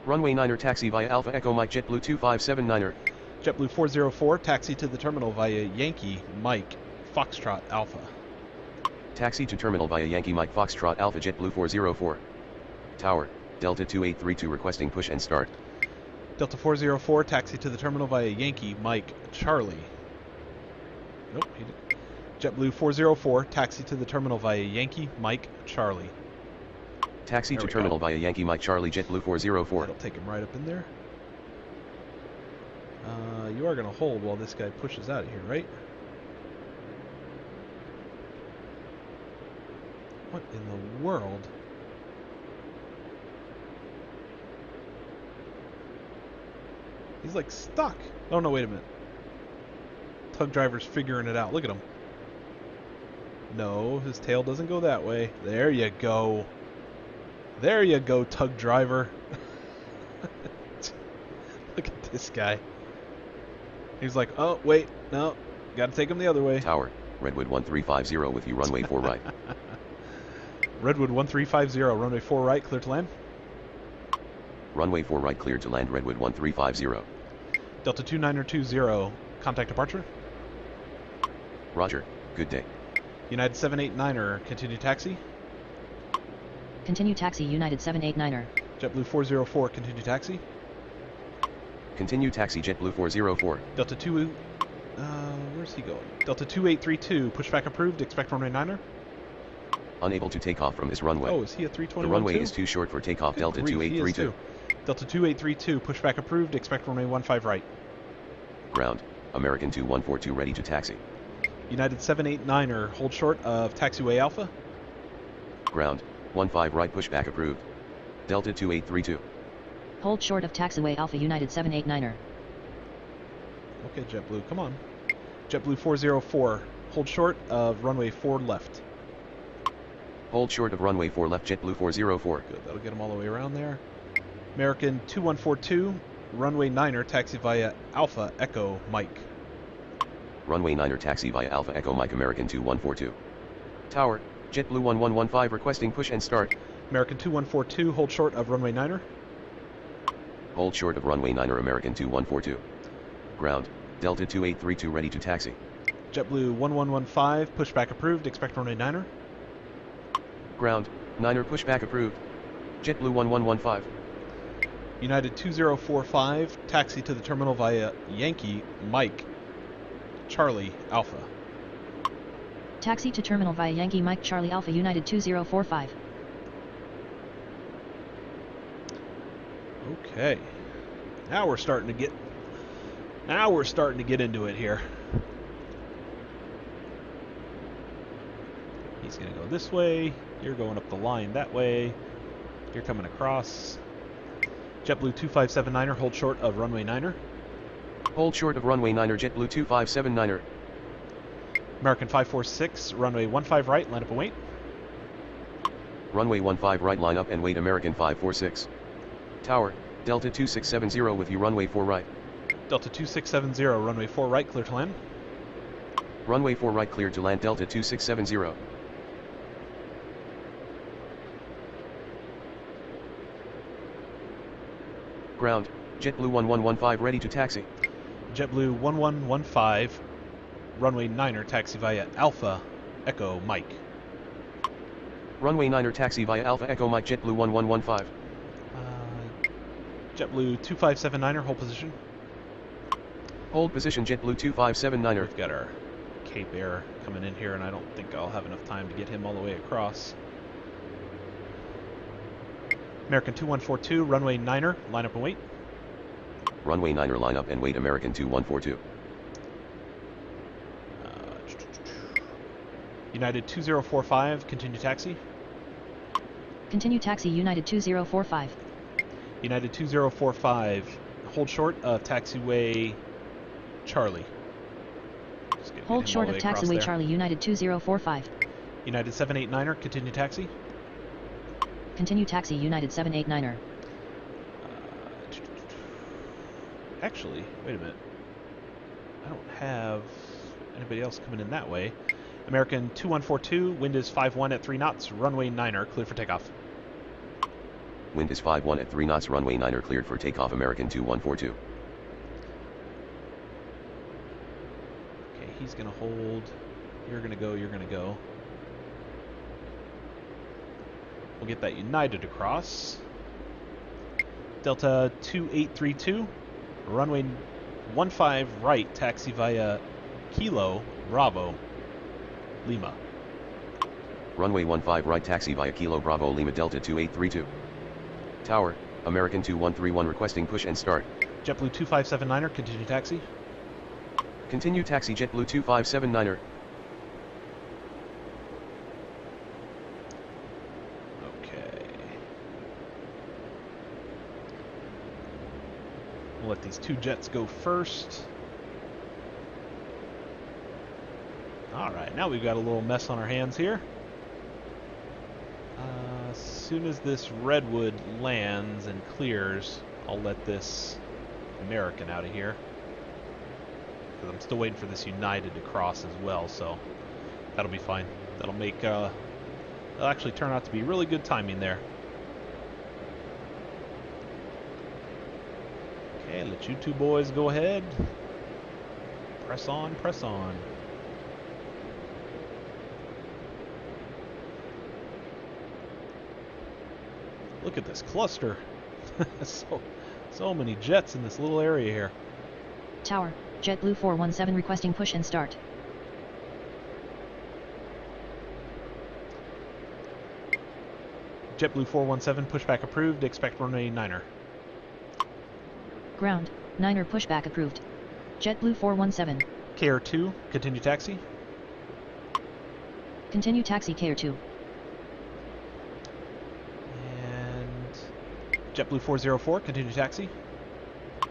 Runway 9er taxi via Alpha Echo Mike, JetBlue 2579er. JetBlue 404, taxi to the terminal via Yankee, Mike, Foxtrot, Alpha. Taxi to terminal via Yankee Mike Foxtrot Alpha, JetBlue 404. Tower, Delta 2832 requesting push and start. Delta 404, taxi to the terminal via Yankee, Mike, Charlie. Nope, he didn't. JetBlue 404, taxi to the terminal via Yankee, Mike, Charlie. Taxi There to we terminal go. via Yankee Mike Charlie, JetBlue 404. That'll take him right up in there. You are going to hold while this guy pushes out of here, right? What in the world? He's like stuck. Oh no, wait a minute. Tug driver's figuring it out. Look at him. No, his tail doesn't go that way. There you go. There you go, tug driver. Look at this guy. He's like, oh, wait, no. Gotta take him the other way. Tower, Redwood 1350 with you, runway 4 right. Redwood 1350, runway 4 right, clear to land. Runway 4 right cleared to land, Redwood 1350. Delta 2920, contact departure. Roger, good day. United 789er, continue taxi. Continue taxi United 789er. JetBlue 404, continue taxi. Continue taxi, JetBlue 404. Delta 2, where's he going? Delta 2832, pushback approved, expect runway 9er. Unable to take off from this runway. Oh, is he a 321 The runway too? is too short for takeoff, Good Delta grief, he is 2832. too. Delta 2832, pushback approved, expect runway 15 right. Ground, American 2142 ready to taxi. United 789er, hold short of taxiway Alpha. Ground, 15 right pushback approved. Delta 2832. Hold short of taxiway Alpha United 789er. Okay, JetBlue, come on. JetBlue 404, hold short of runway 4 left. Hold short of runway 4 left, JetBlue 404. Good, that'll get him all the way around there. American 2142, runway 9er, taxi via Alpha Echo Mike. Runway 9er taxi via Alpha Echo Mike, American 2142. Tower, JetBlue 1115 requesting push and start. American 2142, hold short of runway 9er. Hold short of runway 9er, American 2142. Ground, Delta 2832 ready to taxi. JetBlue 1115, pushback approved, expect runway 9er. Ground, 9er pushback approved. JetBlue 1115. United 2045, taxi to the terminal via Yankee Mike Charlie Alpha. Taxi to terminal via Yankee Mike Charlie Alpha United 2045. Okay. Now we're starting to get into it here. He's going to go this way. You're going up the line that way. You're coming across. JetBlue 2579er, hold short of runway 9er. Hold short of runway 9er, JetBlue 2579er. American 546, runway 15 right, line up and wait. Runway 15 right, line up and wait, American 546. Tower, Delta 2670 with you, runway 4 right. Delta 2670, runway 4 right, clear to land. Runway 4 right cleared to land, Delta 2670. Ground, JetBlue 1115 ready to taxi. JetBlue 1115, runway 9er, taxi via Alpha Echo Mike. Runway 9er taxi via Alpha Echo Mike JetBlue 1115. JetBlue 2579er, hold position. Hold position JetBlue 2579er. We've got our Cape Air coming in here, and I don't think I'll have enough time to get him all the way across. American 2142, runway 9er, line up and wait. Runway 9er line up and wait American 2142. United 2045, continue taxi. Continue taxi United 2045. United 2045, hold short of taxiway Charlie. Hold short of taxiway Charlie United 2045. United 789er, continue taxi. Continue taxi United 789er. Actually, wait a minute. I don't have anybody else coming in that way. American 2142, wind is 51 at 3 knots, runway 9er, clear for takeoff. Wind is 51 at 3 knots, runway 9er cleared for takeoff American 2142. Okay, he's going to hold. You're going to go, you're going to go. We'll get that United across. Delta 2832, runway 15 right, taxi via Kilo Bravo Lima. Runway 15 right taxi via Kilo Bravo Lima Delta 2832. Tower, American 2131 requesting push and start. JetBlue 2579er, continue taxi. Continue taxi JetBlue 2579er. Okay. We'll let these two jets go first. Alright, now we've got a little mess on our hands here. As soon as this Redwood lands and clears, I'll let this American out of here. Because I'm still waiting for this United to cross as well, so that'll be fine. That'll make, it'll actually turn out to be really good timing there. Okay, let you two boys go ahead. Press on, press on. Look at this cluster. so many jets in this little area here. Tower, JetBlue 417 requesting push and start. JetBlue 417, pushback approved. Expect runway 9er. Ground, 9er pushback approved. JetBlue 417. KR2, continue taxi. Continue taxi KR2. JetBlue 404, continue taxi.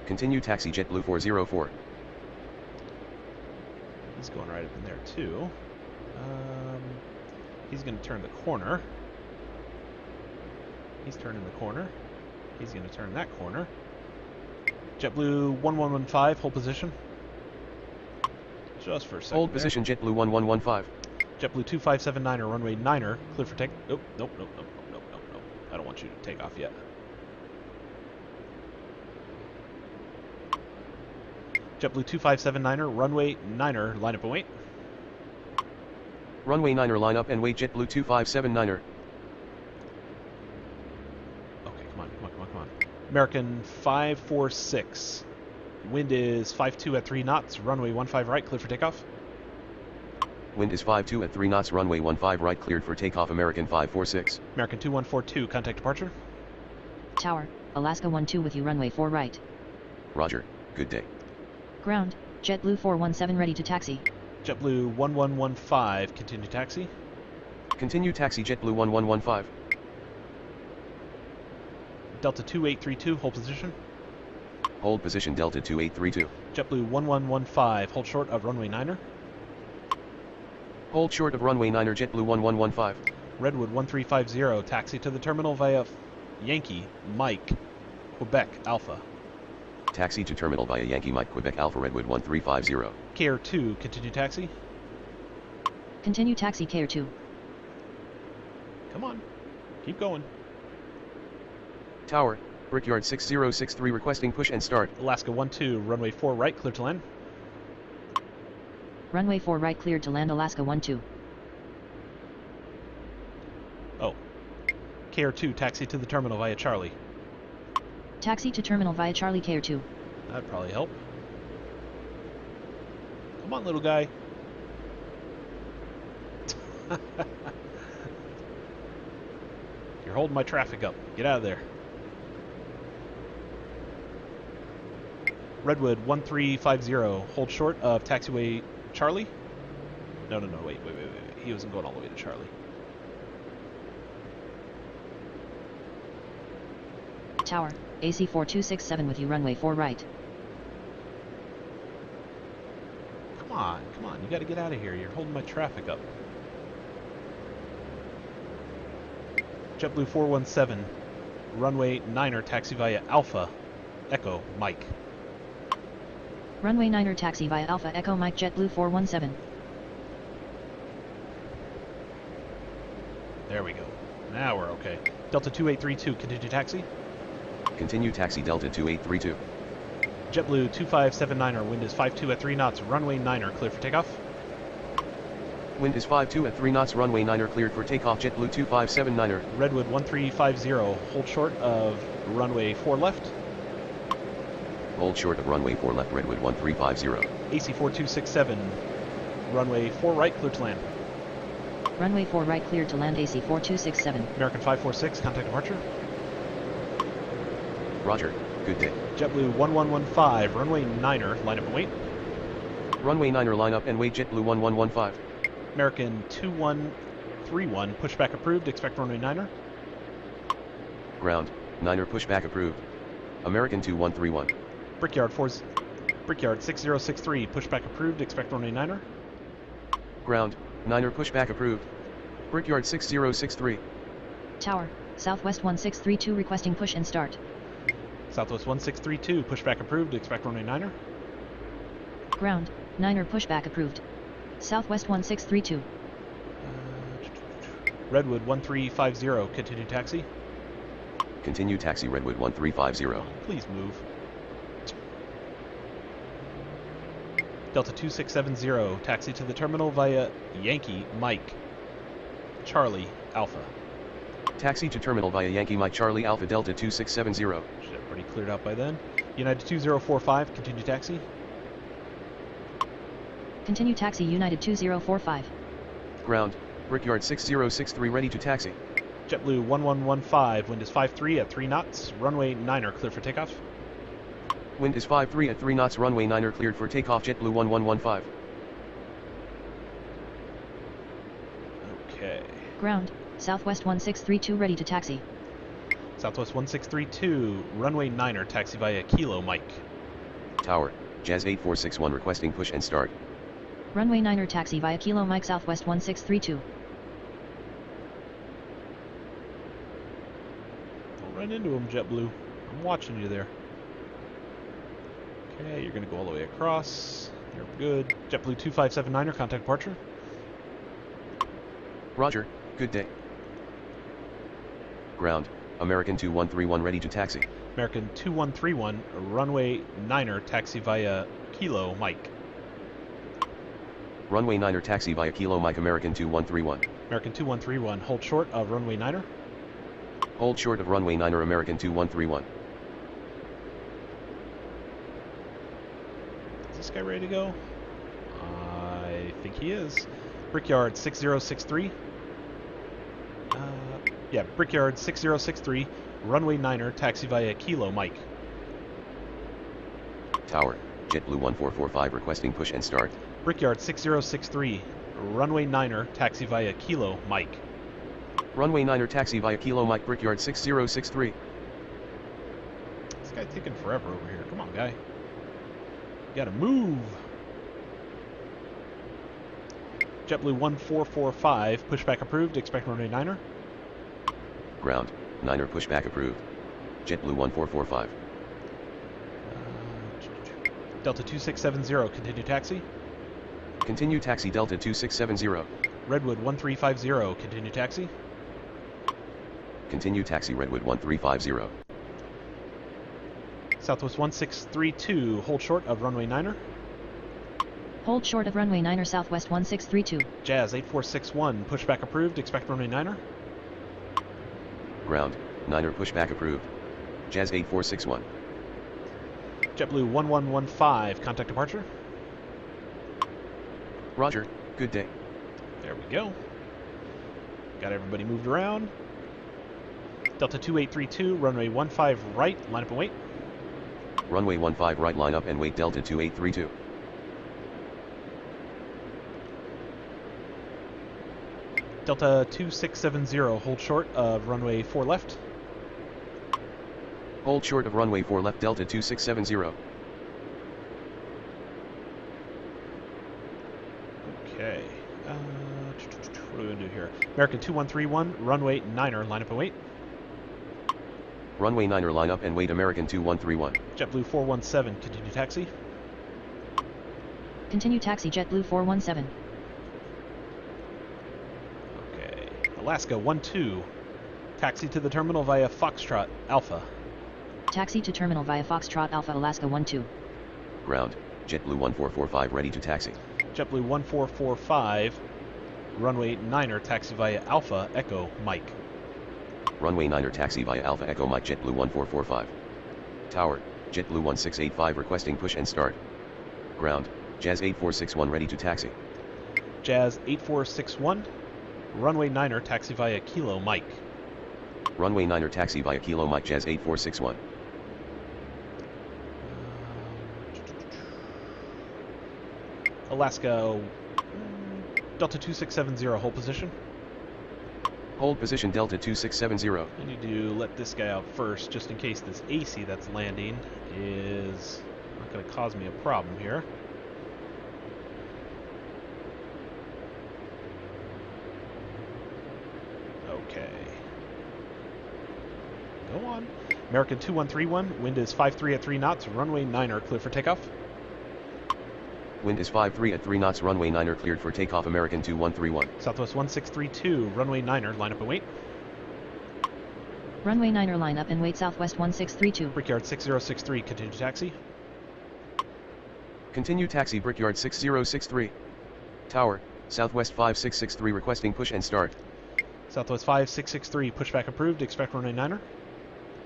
Continue taxi JetBlue 404. He's going right up in there too. He's going to turn the corner. He's turning the corner. He's going to turn that corner. JetBlue 1115, hold position. Just for a second. Hold position JetBlue 1115. JetBlue 2579er, runway 9er, clear for take. Nope. I don't want you to take off yet. JetBlue 2579er, runway 9er, line up and wait. Runway 9er line up and wait JetBlue 2579er. Okay, come on. American 546. Wind is 52 at 3 knots, runway 15 right, clear for takeoff. Wind is 52 at 3 knots, runway 15 right, cleared for takeoff American 546. American 2142, contact departure. Tower, Alaska 12 with you runway 4 right. Roger, good day. Ground, JetBlue 417 ready to taxi. JetBlue 1115, continue taxi. Continue taxi JetBlue 1115. Delta 2832, hold position. Hold position Delta 2832. JetBlue 1115, hold short of runway 9er. Hold short of runway 9er JetBlue 1115. Redwood 1350, taxi to the terminal via Yankee Mike Quebec Alpha. Taxi to terminal via Yankee Mike Quebec Alpha Redwood 1350. KR2, continue taxi. Continue taxi KR2. Come on, keep going. Tower, Brickyard 6063 requesting push and start. Alaska 12, runway 4 right, clear to land. Runway 4 right cleared to land Alaska 12. Oh. KR2, taxi to the terminal via Charlie. Taxi to terminal via Charlie KR2. That'd probably help. Come on, little guy. You're holding my traffic up. Get out of there. Redwood 1350, hold short of taxiway Charlie? No, wait. He wasn't going all the way to Charlie. Tower, AC 4267 with you runway 4 right. Come on, you gotta get out of here. You're holding my traffic up. JetBlue 417, runway 9er, taxi via Alpha, Echo, Mike. Runway 9er taxi via Alpha Echo Mike JetBlue 417. There we go. Now we're okay. Delta 2832, continue taxi. Continue taxi Delta 2832. JetBlue 2579er, wind is 52 at 3 knots, runway 9er, clear for takeoff. Wind is 52 at 3 knots, runway 9er cleared for takeoff, JetBlue 2579er. Redwood 1350, hold short of runway 4 left. Hold short of runway 4 left, Redwood 1350. AC 4267, runway 4 right, clear to land. Runway 4 right cleared to land AC 4267. American 546, contact departure. Roger, good day. JetBlue 1115, runway 9er, line up and wait. Runway 9er line up and wait, JetBlue 1115. American 2131, pushback approved, expect runway 9er. Ground, 9er pushback approved. American 2131. Brickyard 6063, pushback approved, expect runway 9er. Ground, 9er pushback approved. Brickyard 6063. Tower, Southwest 1632 requesting push and start. Southwest 1632, pushback approved, expect runway 9er. Ground, 9er pushback approved. Southwest 1632. Redwood 1350, continue taxi. Continue taxi Redwood 1350. Please move. Delta 2670, taxi to the terminal via Yankee Mike Charlie Alpha. Taxi to terminal via Yankee Mike Charlie Alpha Delta 2670. Should have already cleared out by then. United 2045, continue taxi. Continue taxi United 2045. Ground, Brickyard 6063 ready to taxi. JetBlue 1115, wind is 53 at 3 knots, runway 9er clear for takeoff. Wind is 53 at 3 knots, runway 9er cleared for takeoff, JetBlue 1115. Okay. Ground, Southwest 1632 ready to taxi. Southwest 1632, runway 9er, taxi via Kilo Mike. Tower, Jazz 8461 requesting push and start. Runway 9er taxi via Kilo Mike Southwest 1632. Don't run into him, JetBlue. I'm watching you there. Okay, you're going to go all the way across. You're good. JetBlue 2579er, contact departure. Roger, good day. Ground, American 2131 ready to taxi. American 2131, runway 9er, taxi via Kilo Mike. Runway 9er taxi via Kilo Mike American 2131. American 2131, hold short of runway 9er. Hold short of runway 9er American 2131. Is this guy ready to go? I think he is. Brickyard 6063. Yeah, Brickyard 6063, runway 9er, taxi via Kilo Mike. Tower, JetBlue 1445 requesting push and start. Brickyard 6063, runway 9er, taxi via Kilo Mike. Runway 9er taxi via Kilo Mike Brickyard 6063. This guy's taking forever over here. Come on, guy. You gotta move. JetBlue 1445, pushback approved, expect runway 9er. Ground, 9er pushback approved. JetBlue 1445. Delta 2670, continue taxi. Continue taxi Delta 2670. Redwood 1350, continue taxi. Continue taxi Redwood 1350. Southwest 1632, hold short of runway 9er. Hold short of runway 9er Southwest 1632. Jazz 8461, pushback approved, expect runway 9er. Ground, 9er pushback approved. Jazz 8461. JetBlue 1115, contact departure. Roger, good day. There we go. Got everybody moved around. Delta 2832, runway 15 right, line up and wait. Runway 15 right, line up and wait. Delta 2832. Delta 2670, hold short of runway 4 left. Hold short of runway 4 left. Delta 2670. Okay. What are we going to do here? American 2131, runway 9er, line up and wait. Runway 9er, line up and wait. American 2131. JetBlue 417, continue taxi. Continue taxi JetBlue 417. Okay. Alaska 12, taxi to the terminal via Foxtrot Alpha. Taxi to terminal via Foxtrot Alpha Alaska 12. Ground, JetBlue 1445 ready to taxi. JetBlue 1445, runway 9er, taxi via Alpha Echo Mike. Runway 9er taxi via Alpha Echo Mike. JetBlue 1445. Tower, JetBlue 1685 requesting push and start. Ground, Jazz 8461 ready to taxi. Jazz 8461, runway 9er, taxi via Kilo Mike. Runway 9er taxi via Kilo Mike. Jazz 8461. Alaska Delta 2670, hold position. Hold position Delta 2670. I need to let this guy out first, just in case this AC that's landing is not going to cause me a problem here. Okay. Go on. American 2131, wind is 53 at 3 knots, runway 9er, clear for takeoff. Wind is 53 at 3 knots. Runway 9er cleared for takeoff. American 2131. Southwest 1632, runway 9er, line up and wait. Runway 9er, line up and wait. Southwest 1632. Brickyard 6063, continue taxi. Continue taxi. Brickyard 6063. Tower, Southwest 5663 requesting push and start. Southwest 5663, pushback approved, expect runway 9er.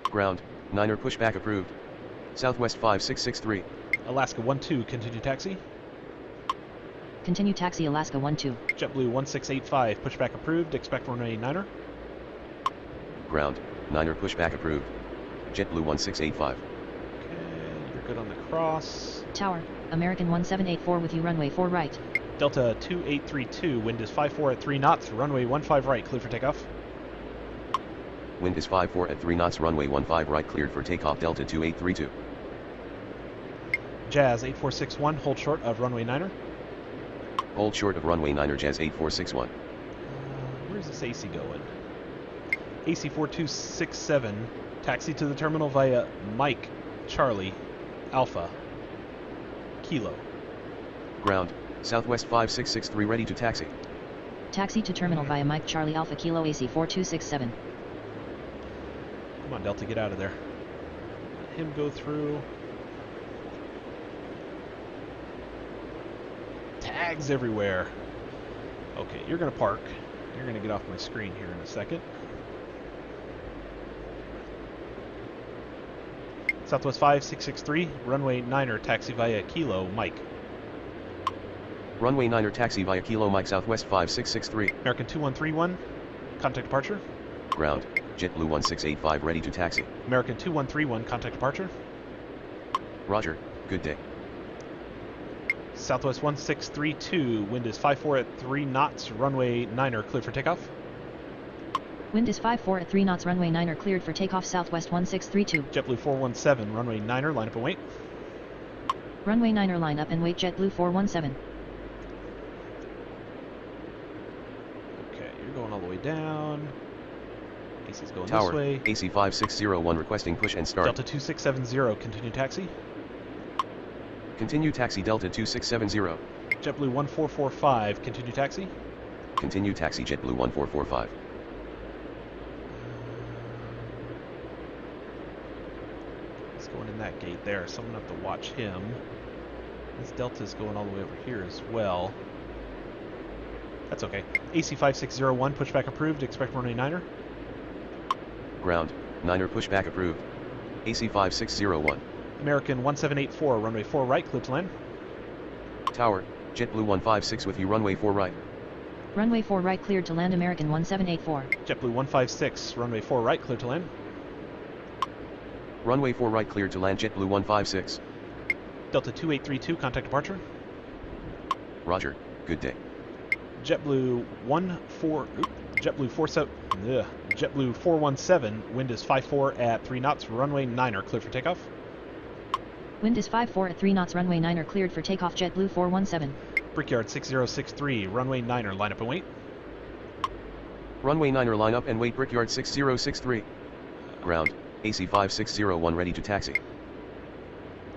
Ground, 9er pushback approved. Southwest 5663. Alaska 12, continue taxi. Continue taxi Alaska 12. JetBlue 1685, pushback approved, expect runway 9er. Ground, 9er pushback approved. JetBlue 1685. Okay, you're good on the cross. Tower, American 1784 with you runway 4 right. Delta 2832, wind is 54 at 3 knots, runway 15 right, clear for takeoff. Wind is 54 at 3 knots. Runway 15 right cleared for takeoff. Delta 2832. Jazz 8461, hold short of runway 9er. Hold short of runway 9er. Jazz 8461. Where's this AC going? AC 4267, taxi to the terminal via Mike, Charlie, Alpha, Kilo. Ground, Southwest 5663 ready to taxi. Taxi to terminal via Mike Charlie Alpha Kilo AC 4267. Come on, Delta, get out of there. Let him go through. Tags everywhere. Okay, you're going to park. You're going to get off my screen here in a second. Southwest 5663, runway 9er, taxi via Kilo, Mike. Runway 9er taxi via Kilo Mike. Southwest 5663. American 2131, contact departure. Ground, JetBlue 1685 ready to taxi. American 2131, contact departure. Roger, good day. Southwest 1632, wind is 54 at 3 knots, runway 9er, clear for takeoff. Wind is 54 at 3 knots, runway 9er cleared for takeoff. Southwest 1632. JetBlue 417, runway 9er, line up and wait. Runway 9er, line up and wait. JetBlue 417. Okay, you're going all the way down. AC's going Tower, this way. AC 5601 requesting push and start. Delta 2670, continue taxi. Continue taxi Delta 2670. JetBlue 1445, continue taxi. Continue taxi JetBlue 1445. Let's going in that gate there, so I'm going to have to watch him. This Delta's going all the way over here as well. That's okay. AC5601, pushback approved, expect runway 9er. Ground, 9er pushback approved. AC5601. American 1784, runway 4 right, clear to land. Tower, JetBlue 156 with you, runway 4 right. Runway 4 right cleared to land American 1784. JetBlue 156, runway 4 right, clear to land. Runway 4 right cleared to land, JetBlue 156. Delta 2832, contact departure. Roger, good day. JetBlue 417, wind is 54 at 3 knots, runway 9er, clear for takeoff. Wind is 54 at 3 knots, runway 9er cleared for takeoff, JetBlue 417. Brickyard 6063, runway 9er, line up and wait. Runway 9er line up and wait, Brickyard 6063. Ground, AC5601 ready to taxi.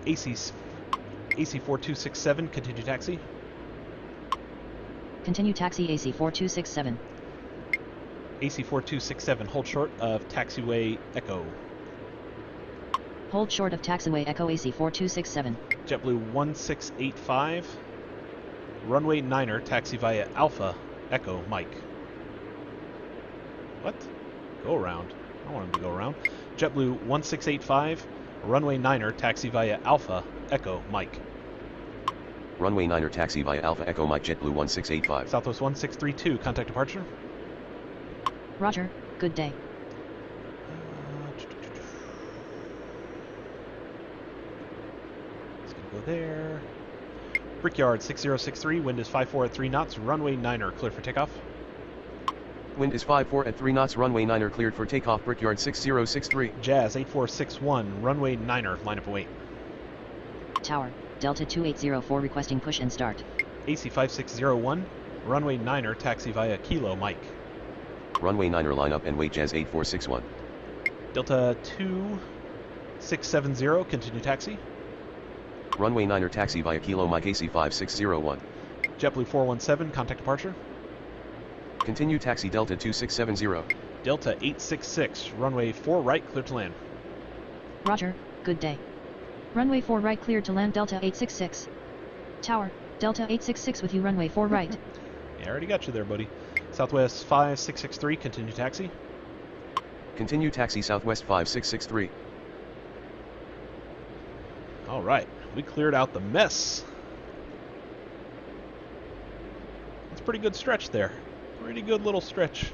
AC4267, continue taxi. Continue taxi AC4267. AC4267, hold short of taxiway Echo. Hold short of taxiway Echo AC4267. JetBlue 1685, runway 9er, taxi via Alpha Echo Mike. What? Go around. I don't want him to go around. JetBlue 1685, runway 9er, taxi via Alpha Echo Mike. Runway 9er taxi via Alpha Echo Mike, JetBlue 1685. Southwest 1632, contact departure. Roger, good day. It's gonna go there. Brickyard 6063, wind is 54 at 3 knots, runway 9er, clear for takeoff. Wind is 54 at 3 knots, runway 9er cleared for takeoff, Brickyard 6063. Jazz 8461, runway 9er, line up and wait. Tower, Delta 2804 requesting push and start. AC5601, runway 9er, taxi via Kilo Mike. Runway 9er line up and wait, Jazz 8461. Delta 2670, continue taxi. Runway 9er taxi via Kilo Mike, AC5601. JetBlue 417, contact departure. Continue taxi, Delta 2670. Delta 866, runway 4 right, clear to land. Roger, good day. Runway 4 right cleared to land, Delta 866. Tower, Delta 866 with you, runway 4 right. Yeah, I already got you there, buddy. Southwest 5663, continue taxi. Continue taxi, Southwest 5663. All right, we cleared out the mess. That's a pretty good stretch there. Pretty good little stretch.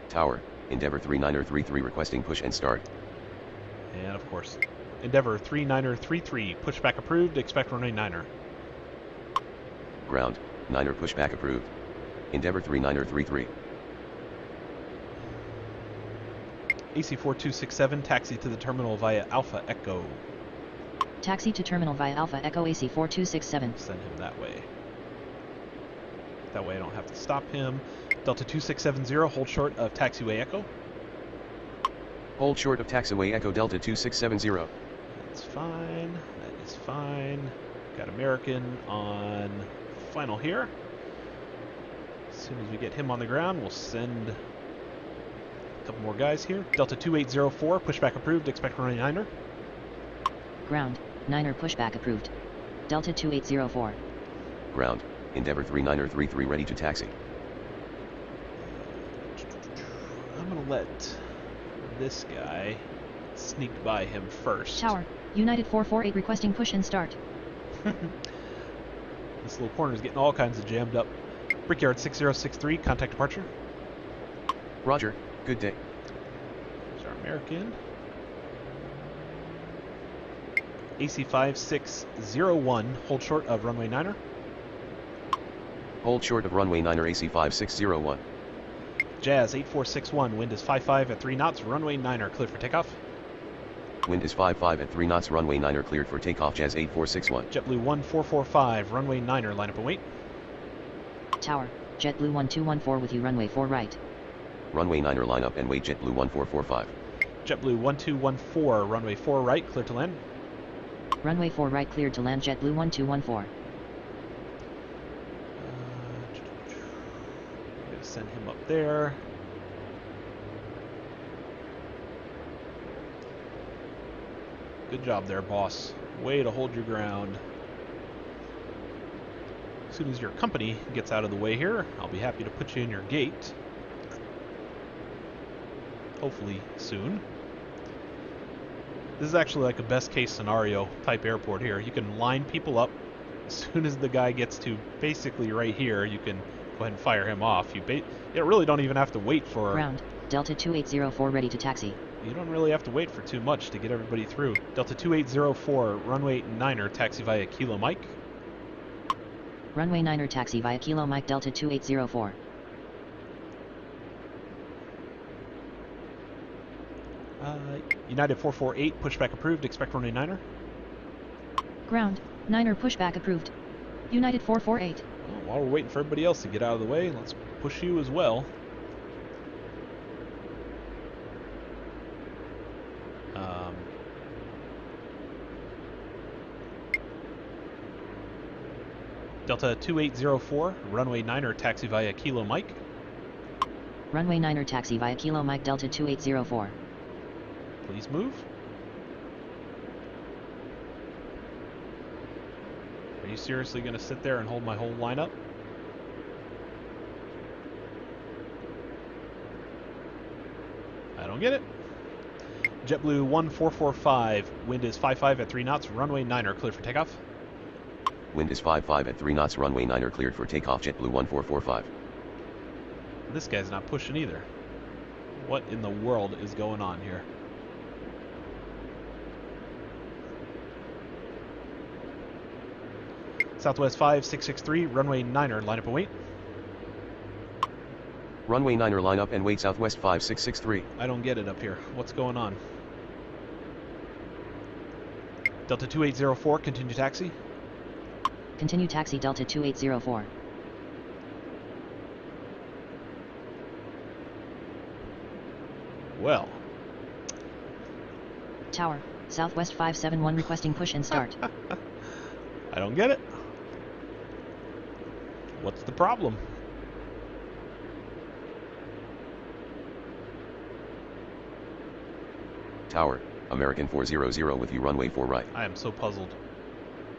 Tower, Endeavor 39er33 requesting push and start. And of course, Endeavor 39er33, pushback approved, expect runway 9er. Ground, 9er pushback approved. Endeavor 39er33. AC4267, taxi to the terminal via Alpha Echo. Taxi to terminal via Alpha Echo AC4267. Send him that way. That way I don't have to stop him. Delta 2670, hold short of taxiway Echo. Hold short of taxiway Echo, Delta 2670. That's fine. That is fine. Got American on final here. As soon as we get him on the ground, we'll send a couple more guys here. Delta 2804, pushback approved, expect runway 9er. Ground, 9er pushback approved. Delta 2804. Ground, Endeavor 39er33 ready to taxi. I'm gonna let this guy sneak by him first. Tower, United 448 requesting push and start. This little corner is getting all kinds of jammed up. Brickyard 6063, contact departure. Roger, good day. There's our American. AC5601, hold short of runway 9er. Hold short of runway 9er, AC5601. Jazz 8461, wind is 55 at 3 knots, runway 9er, cleared for takeoff. Wind is 55 at 3 knots, runway 9er cleared for takeoff, Jazz 8461. JetBlue 1445, runway 9er, line up and wait. Tower, JetBlue 1214 with you, runway 4 right. Runway 9er line up and wait, JetBlue 1445. JetBlue 1214, runway 4 right, clear to land. Runway 4 right cleared to land, JetBlue 1214. I'm going to send him up there. Good job there, boss. Way to hold your ground. As soon as your company gets out of the way here, I'll be happy to put you in your gate. Hopefully soon. This is actually like a best case scenario type airport here. You can line people up. As soon as the guy gets to basically right here, you can go ahead and fire him off. You really don't even have to wait for... Ground, Delta 2804 ready to taxi. You don't really have to wait for too much to get everybody through. Delta 2804, runway 9er, taxi via Kilo Mike. Runway 9er taxi via Kilo Mike Delta 2804. United 448, pushback approved, expect runway 9er. Ground, 9er pushback approved. United 448. Well, while we're waiting for everybody else to get out of the way, let's push you as well. Delta 2804, runway 9er, taxi via Kilo Mike. Runway 9er taxi via Kilo Mike Delta 2804. Please move. Are you seriously going to sit there and hold my whole lineup? I don't get it. JetBlue 1445, wind is 55 at 3 knots, runway 9er, clear for takeoff. Wind is 55 at 3 knots, runway 9er cleared for takeoff, JetBlue 1445. This guy's not pushing either. What in the world is going on here? Southwest 5663, runway 9er, line up and wait. Runway 9er line up and wait, Southwest 5663. I don't get it up here. What's going on? Delta 2804, continue taxi. Continue taxi Delta 2804. Well. Tower, Southwest 571 requesting push and start. I don't get it. What's the problem? Tower, American 400 with you, runway 4 right. I am so puzzled.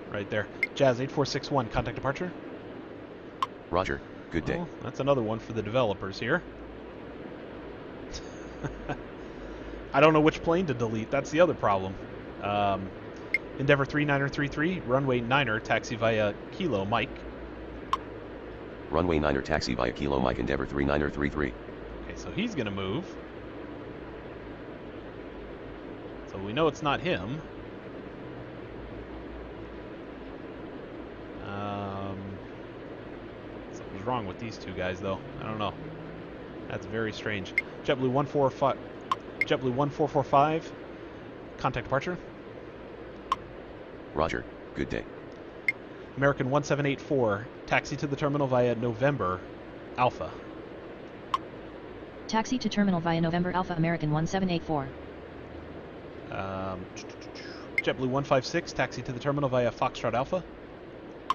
Right there. Jazz 8461, contact departure. Roger, good day. Well, that's another one for the developers here. I don't know which plane to delete. That's the other problem. Endeavor 3933, runway 9er, taxi via Kilo Mike. Runway 9er taxi via Kilo Mike, Endeavor 3933. Okay, so he's going to move. So we know it's not him. Something's wrong with these two guys, though. I don't know. That's very strange. JetBlue 1445, contact departure. Roger, good day. American 1784, taxi to the terminal via November Alpha. Taxi to terminal via November Alpha American 1784. JetBlue 156, taxi to the terminal via Foxtrot Alpha.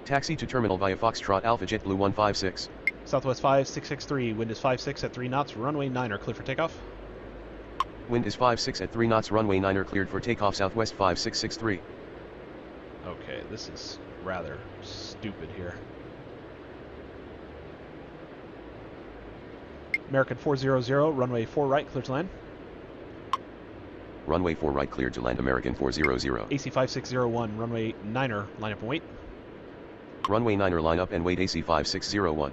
Taxi to terminal via Foxtrot Alpha, JetBlue 156. Southwest 5663, wind is 56 at 3 knots, runway 9er, clear for takeoff. Wind is 56 at 3 knots, runway 9er cleared for takeoff, Southwest 5663. Okay, this is rather stupid here. American 400, runway 4 right, clear to land. Runway 4 right cleared to land, American 400. AC 5601, runway 9er, line up and wait. Runway 9er line up and wait, AC 5601.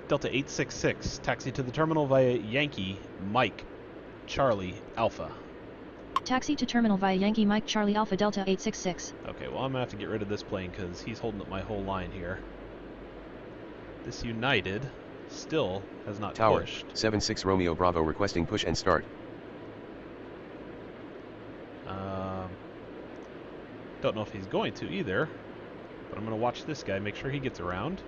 Delta 866, taxi to the terminal via Yankee Mike Charlie Alpha. Taxi to terminal via Yankee Mike Charlie Alpha Delta 866. Okay, well I'm gonna have to get rid of this plane because he's holding up my whole line here. This United still has not Tower, pushed. 76 Romeo Bravo requesting push and start. Don't know if he's going to either, but I'm going to watch this guy, make sure he gets around.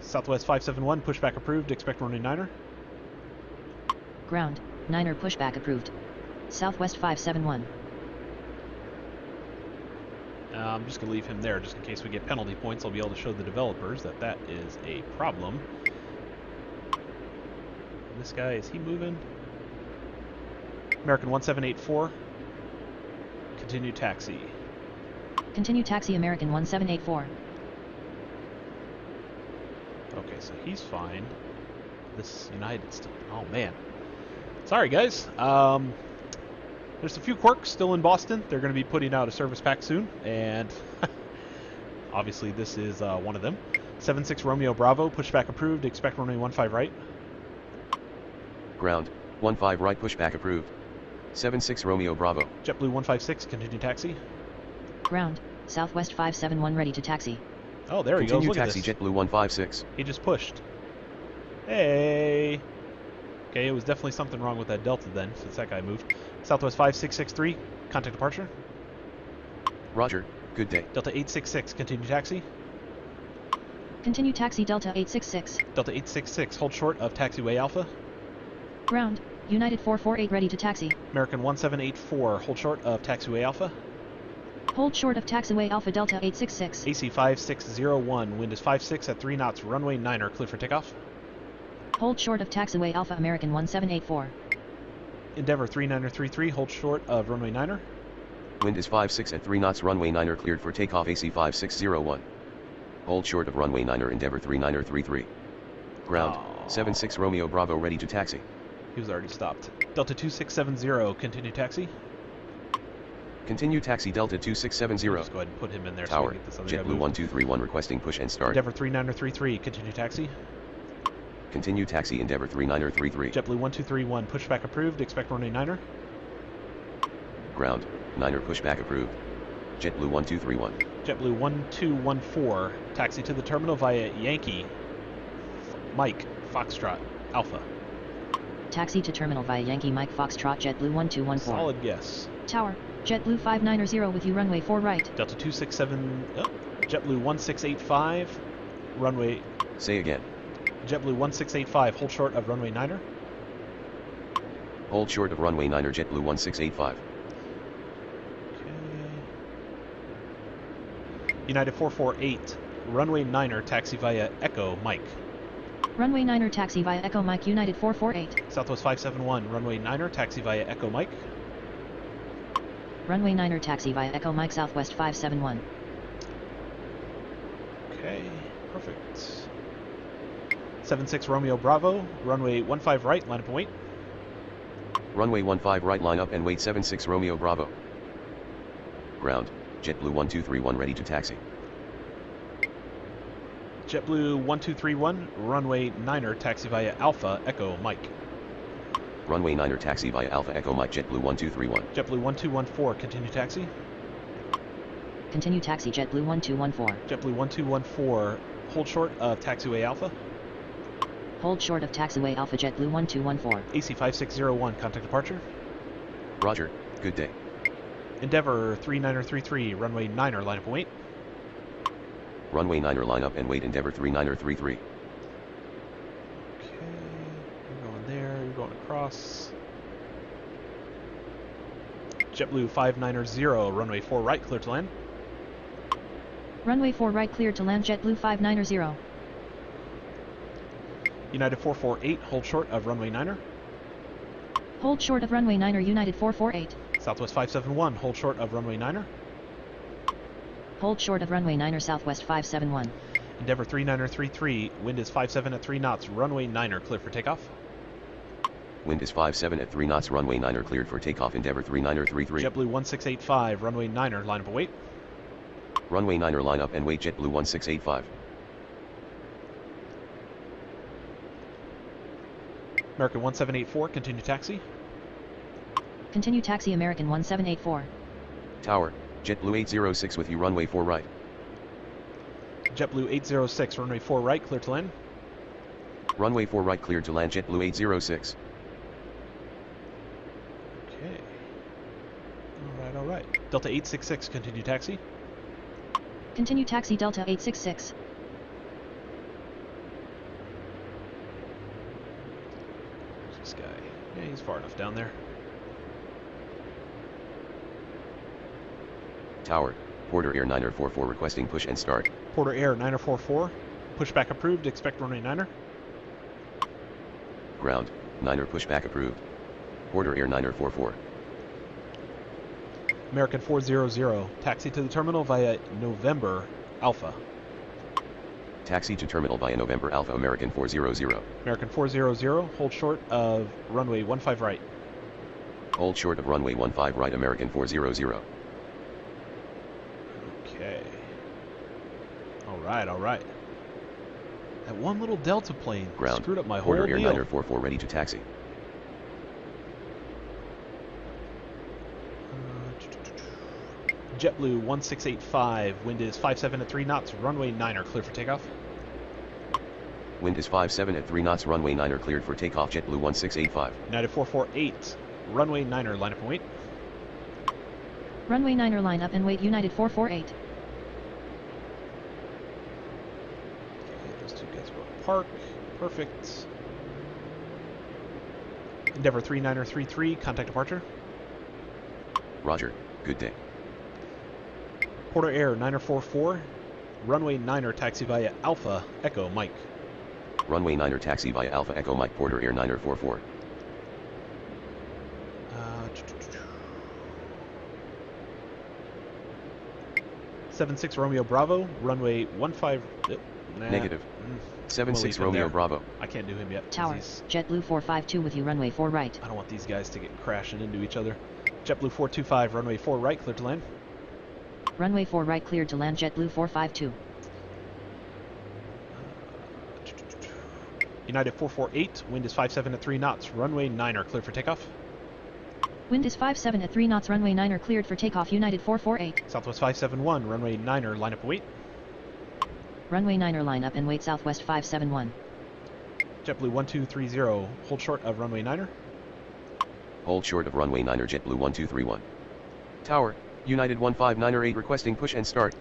Southwest 571, pushback approved, expect runway 9er. Ground, 9er pushback approved. Southwest 571. I'm just going to leave him there just in case we get penalty points. I'll be able to show the developers that that is a problem. And this guy, is he moving? American 1784. Continue taxi. Continue taxi American 1784. Okay, so he's fine. This United still. Oh man. Sorry guys. There's a few quirks still in Boston. They're going to be putting out a service pack soon, and obviously this is one of them. 76 Romeo Bravo, pushback approved. Expect runway 15 right. Ground, 15 right pushback approved. 76 Romeo Bravo. JetBlue 156, continue taxi. Ground, Southwest 571 ready to taxi. Oh, there he goes. Continue Look taxi at this. JetBlue 156. He just pushed. Hey. Okay, it was definitely something wrong with that Delta then, since that guy moved. Southwest 5663, contact departure. Roger, good day. Delta 866, continue taxi. Continue taxi Delta 866. Delta 866, hold short of taxiway Alpha. Ground, United 448 ready to taxi. American 1784, hold short of taxiway Alpha. Hold short of taxiway Alpha Delta 866. AC 5601, wind is 56 at 3 knots, runway 9er, clear for takeoff. Hold short of taxiway Alpha American 1784. Endeavor 3933, hold short of runway 9er. Wind is 56 at 3 knots, runway 9er cleared for takeoff. AC 5601. Hold short of runway 9er, Endeavor 3933. Ground, 76 Romeo Bravo ready to taxi. He was already stopped. Delta 2670, continue taxi. Continue taxi Delta 2670. Just go ahead and put him in there. Tower, So we get this other guy JetBlue moved. 1231 requesting push and start. Endeavor 3933, continue taxi. Continue taxi Endeavor 3933. JetBlue 1231, pushback approved. Expect runway 9er. Ground, 9er pushback approved. JetBlue 1231. JetBlue 1214, taxi to the terminal via Yankee, Mike, Foxtrot, Alpha. Taxi to terminal via Yankee Mike Foxtrot JetBlue 1214. Solid guess. Tower, JetBlue 590 with you runway 4 right. Delta 267, JetBlue 1685, runway. Say again. JetBlue 1685, hold short of runway 9er. Hold short of runway 9er JetBlue 1685. United 448, runway 9er, taxi via Echo, Mike. Runway 9er taxi via Echo Mike United 448. Southwest 571, runway 9er, taxi via Echo, Mike. Runway 9er taxi via Echo Mike Southwest 571. Okay, perfect. 76 Romeo Bravo, runway 15 right, line up and wait. Runway 15 right, line up and wait. 76 Romeo Bravo. Ground, JetBlue 1231 ready to taxi. JetBlue 1231, runway 9er, taxi via Alpha, Echo, Mike. Runway 9er taxi via Alpha Echo Mike JetBlue 1231. JetBlue 1214, continue taxi. Continue taxi JetBlue 1214. JetBlue 1214, hold short of taxiway Alpha. Hold short of taxiway Alpha JetBlue 1214. AC 5601, contact departure. Roger, good day. Endeavor 3933, runway 9er, line up and wait. Runway 9er line up and wait. Endeavor 3933. Okay, you're going there, you're going across. JetBlue 590, runway 4 right, clear to land. Runway 4 right clear to land JetBlue 590. United 448, hold short of runway 9er. Hold short of runway 9er United 448. Southwest 571, hold short of runway 9er. Hold short of runway 9er Southwest 571. Endeavor 3933, wind is 57 at 3 knots, runway 9er, clear for takeoff. Wind is 57 at 3 knots, runway 9er cleared for takeoff. Endeavor 3933. JetBlue 1685, runway 9er, line up and wait. Runway 9er line up and wait. JetBlue 1685. American 1784, continue taxi. Continue taxi American 1784. Tower, JetBlue 806 with you runway 4 right. JetBlue 806, runway 4 right, clear to land. Runway 4 right cleared to land. JetBlue 806. Okay. Alright. Delta 866, continue taxi. Continue taxi Delta 866. This guy. Yeah, he's far enough down there. Tower, Porter Air 944 requesting push and start. Porter Air 944, pushback approved, expect runway 9er. Ground, 9er pushback approved. Porter Air 9er44. American 400, taxi to the terminal via November Alpha. Taxi to terminal via November Alpha American 400. American 400, hold short of runway 15 right. Hold short of runway 15 right American 400. Okay. All right. That one little Delta plane Ground. screwed up my Porter whole Air deal. 9er44 ready to taxi. JetBlue 1685, wind is 57 at 3 knots, runway 9er clear for takeoff. Wind is 57 at 3 knots runway 9er cleared for takeoff JetBlue 1685. United 448, runway 9er line up and wait. Runway 9er line up and wait United 448. Okay, those two guys go to park. Perfect. Endeavor 39er33, contact departure. Roger, good day. Porter Air 9er44, runway 9er taxi via Alpha Echo Mike. Runway 9er taxi via Alpha Echo Mike Porter Air 9er44. 76 Romeo Bravo, runway 15. Negative. 76 leave him Romeo there. Bravo. I can't do him yet. Tower, He's- JetBlue 452 with you runway 4 right. I don't want these guys to get crashing into each other. JetBlue 425, runway 4 right, clear to land. Runway 4 right cleared to land JetBlue 452. United 448, wind is 57 at 3 knots, runway 9er clear for takeoff. Wind is 57 at 3 knots runway 9er cleared for takeoff United 448. Southwest 571, runway 9er line up and wait. Runway 9er line up and wait Southwest 571. JetBlue 1230, hold short of runway 9er. Hold short of runway 9er JetBlue 1231. Tower, United 159er8 requesting push and start.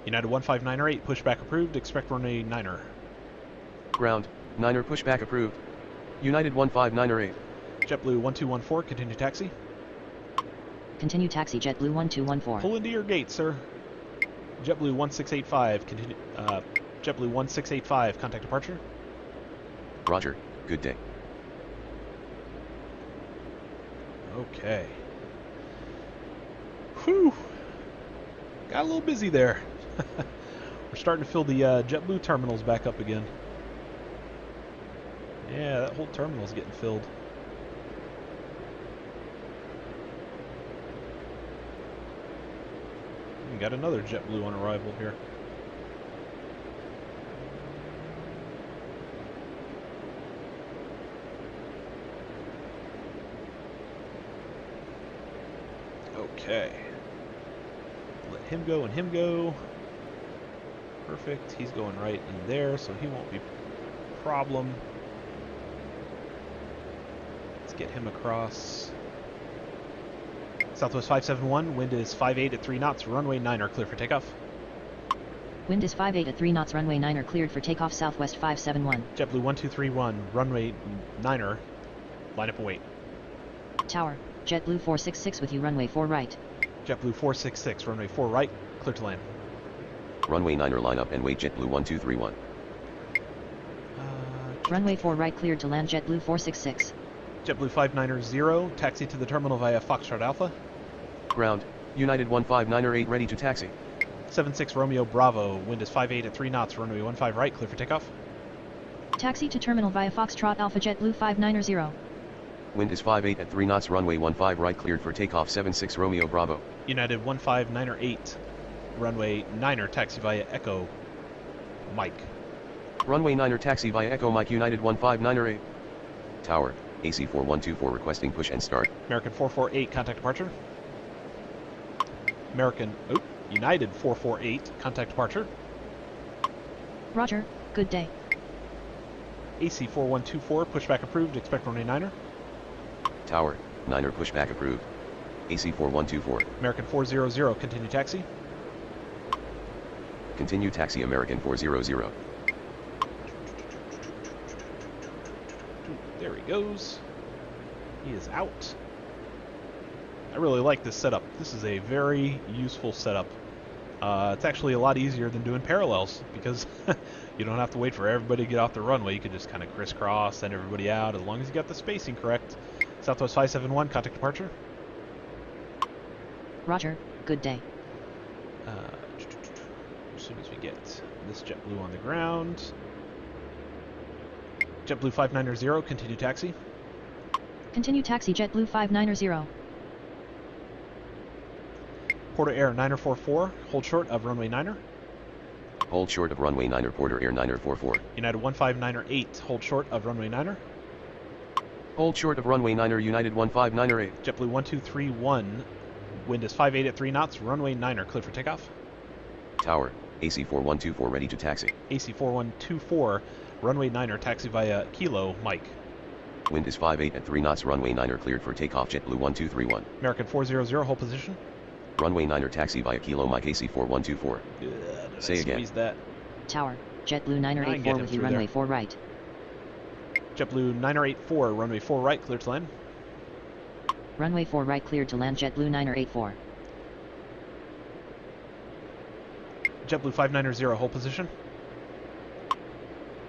United 159er8, pushback approved, expect runway 9er. Ground, 9er pushback approved. United 159er8. JetBlue 1214, continue taxi. Continue taxi JetBlue 1214. Pull into your gate, sir. JetBlue 1685, continue, JetBlue 1685, contact departure. Roger, good day. Okay. Whew. Got a little busy there. We're starting to fill the JetBlue terminals back up again. Yeah, that whole terminal's getting filled. We got another JetBlue on arrival here. Okay. Let him go and him go. Perfect. He's going right in there, so he won't be a problem. Let's get him across. Southwest 571, wind is 58 at 3 knots, runway 9er clear for takeoff. Wind is 58 at 3 knots runway 9er cleared for takeoff Southwest 571. JetBlue 1231, runway 9er, line up and wait. Tower, JetBlue 466 with you runway 4 right. JetBlue 466, runway 4 right, clear to land. Runway 9er line up and wait JetBlue 1231. Runway 4 right cleared to land JetBlue 466. JetBlue 590, taxi to the terminal via Foxtrot Alpha. Ground, United 159er8 ready to taxi. 76 Romeo Bravo, wind is 58 at 3 knots, runway 15 right, clear for takeoff. Taxi to terminal via Foxtrot Alpha JetBlue 590. Wind is 58 at 3 knots runway 15 right cleared for takeoff 76 Romeo Bravo. United 159er8, runway 9er taxi via Echo Mike. Runway 9er taxi via Echo Mike United 159er8. Tower, AC 4124 requesting push and start. American 448, contact departure. United 448, contact departure. Roger, good day. AC 4124, pushback approved, expect runway 9er. Tower, 9er pushback approved. AC 4124. American 400, continue taxi. Continue taxi American 400. There he goes. He is out. I really like this setup. This is a very useful setup. It's actually a lot easier than doing parallels because you don't have to wait for everybody to get off the runway. You can just kind of crisscross, send everybody out. As long as you got the spacing correct, Southwest 571, contact departure. Roger, good day. As soon as we get this JetBlue on the ground. JetBlue 590, continue taxi. Continue taxi JetBlue 590. Porter Air 944, hold short of runway 9er. Hold short of runway 9er, Porter Air 944. United 15908, hold short of runway 9er. Hold short of runway 9er, United 15908. JetBlue 1231, wind is 58 at 3 knots, runway 9er, clear for takeoff. Tower, AC 4124 ready to taxi. AC 4124, runway 9er, taxi via Kilo, Mike. Wind is 58 at 3 knots, runway 9er cleared for takeoff, JetBlue 1231. American 400, hold position. Runway 9er taxi via Kilo Mike, AC 4124. Say again. That. Tower, JetBlue 984 with you, runway 4 right. JetBlue 984, runway 4 right, clear to land. Runway 4 right cleared to land, JetBlue 984. JetBlue 590, hold position.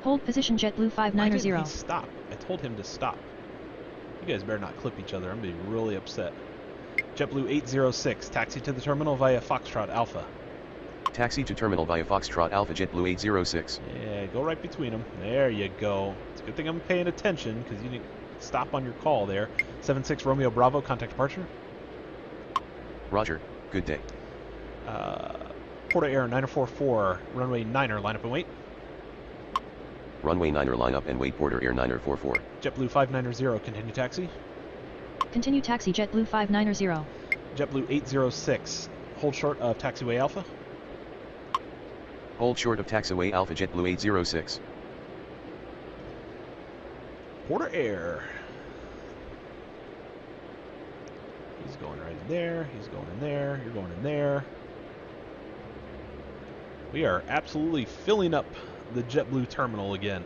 Hold position JetBlue Why 590. didn't he stop? I told him to stop. You guys better not clip each other. I'm going to be really upset. JetBlue 806, taxi to the terminal via Foxtrot Alpha. Taxi to terminal via Foxtrot Alpha, JetBlue 806. Yeah, go right between them. There you go. It's a good thing I'm paying attention because you didn't stop on your call there. 76 Romeo Bravo, contact departure. Roger, good day. Porter Air 944, runway 9er, line up and wait. Runway 9er line up and wait, Porter Air 944. JetBlue 590, continue taxi. Continue taxi JetBlue 590. JetBlue 806, hold short of taxiway Alpha. Hold short of taxiway Alpha, JetBlue 806. Porter Air. He's going right in there. He's going in there. You're going in there. We are absolutely filling up the JetBlue terminal again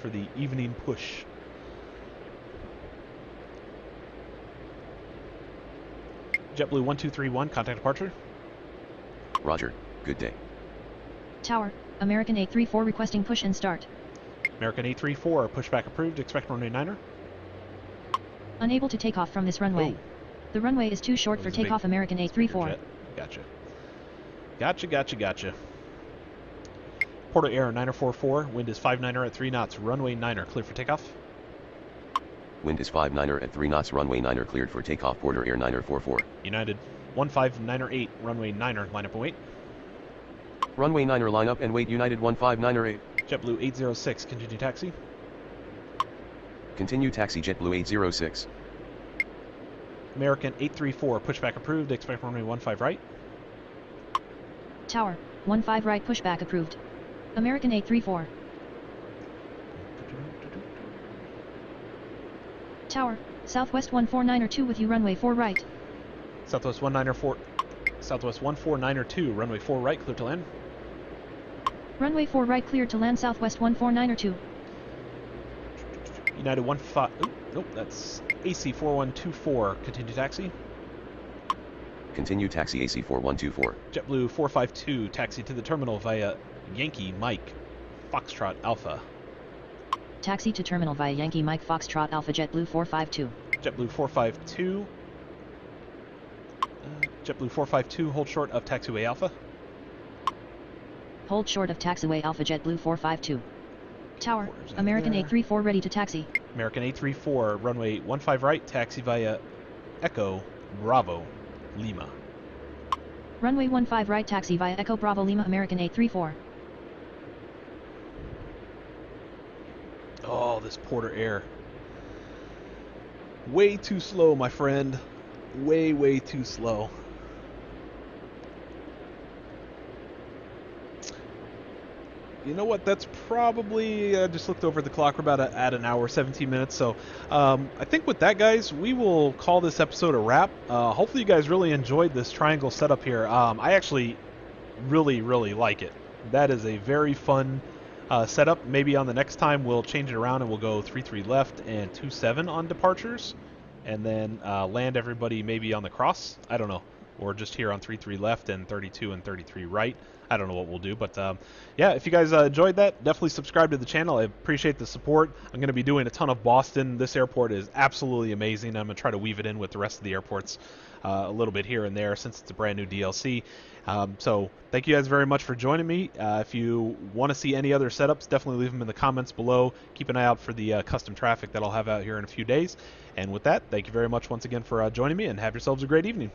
for the evening push. JetBlue 1231, contact departure. Roger, good day. Tower, American 834 requesting push and start. American 834, pushback approved. Expect runway 9er. Unable to take off from this runway. Oh. The runway is too short for takeoff, American 834. Gotcha. Porter Air 944, wind is 59er at 3 knots, runway 9er, clear for takeoff. Wind is 59er at 3 knots, runway 9er cleared for takeoff, Porter Air 944. United 15908, runway 9er, line up and wait. Runway 9er line up and wait, United 15908. JetBlue 806, continue taxi. Continue taxi, JetBlue 806. American 834, pushback approved. Expect runway 15 right. Tower, 15 right pushback approved. American 834. Tower, Southwest 14902 with you, runway 4 right. Southwest 14902, runway 4 right, clear to land. Runway 4 right cleared to land, Southwest 14902. United 15. Nope, that's AC 4124. Continue taxi. Continue taxi, AC 4124. JetBlue 452, taxi to the terminal via Yankee Mike Foxtrot Alpha. Taxi to terminal via Yankee Mike Foxtrot Alpha, JetBlue 452. JetBlue 452. JetBlue 452, hold short of taxiway Alpha. Hold short of taxiway Alpha, JetBlue 452. Tower, American 834 ready to taxi. American 834, runway 15 right, taxi via Echo Bravo Lima. Runway 15 right, taxi via Echo Bravo Lima, American 834. Oh, this Porter Air. Way too slow, my friend. Way too slow. You know what? That's probably, I just looked over the clock. We're about at an hour, 17 minutes. So I think with that, guys, we will call this episode a wrap. Hopefully you guys really enjoyed this triangle setup here. I actually really like it. That is a very fun setup. Maybe on the next time we'll change it around and we'll go 3-3 left and 2-7 on departures. And then land everybody maybe on the cross. I don't know. or just here on 33 left and 32 and 33 right. I don't know what we'll do, but yeah, if you guys enjoyed that, definitely subscribe to the channel. I appreciate the support. I'm going to be doing a ton of Boston. This airport is absolutely amazing. I'm going to try to weave it in with the rest of the airports a little bit here and there since it's a brand new DLC. So thank you guys very much for joining me. If you want to see any other setups, definitely leave them in the comments below. Keep an eye out for the custom traffic that I'll have out here in a few days. And with that, thank you very much once again for joining me, and have yourselves a great evening.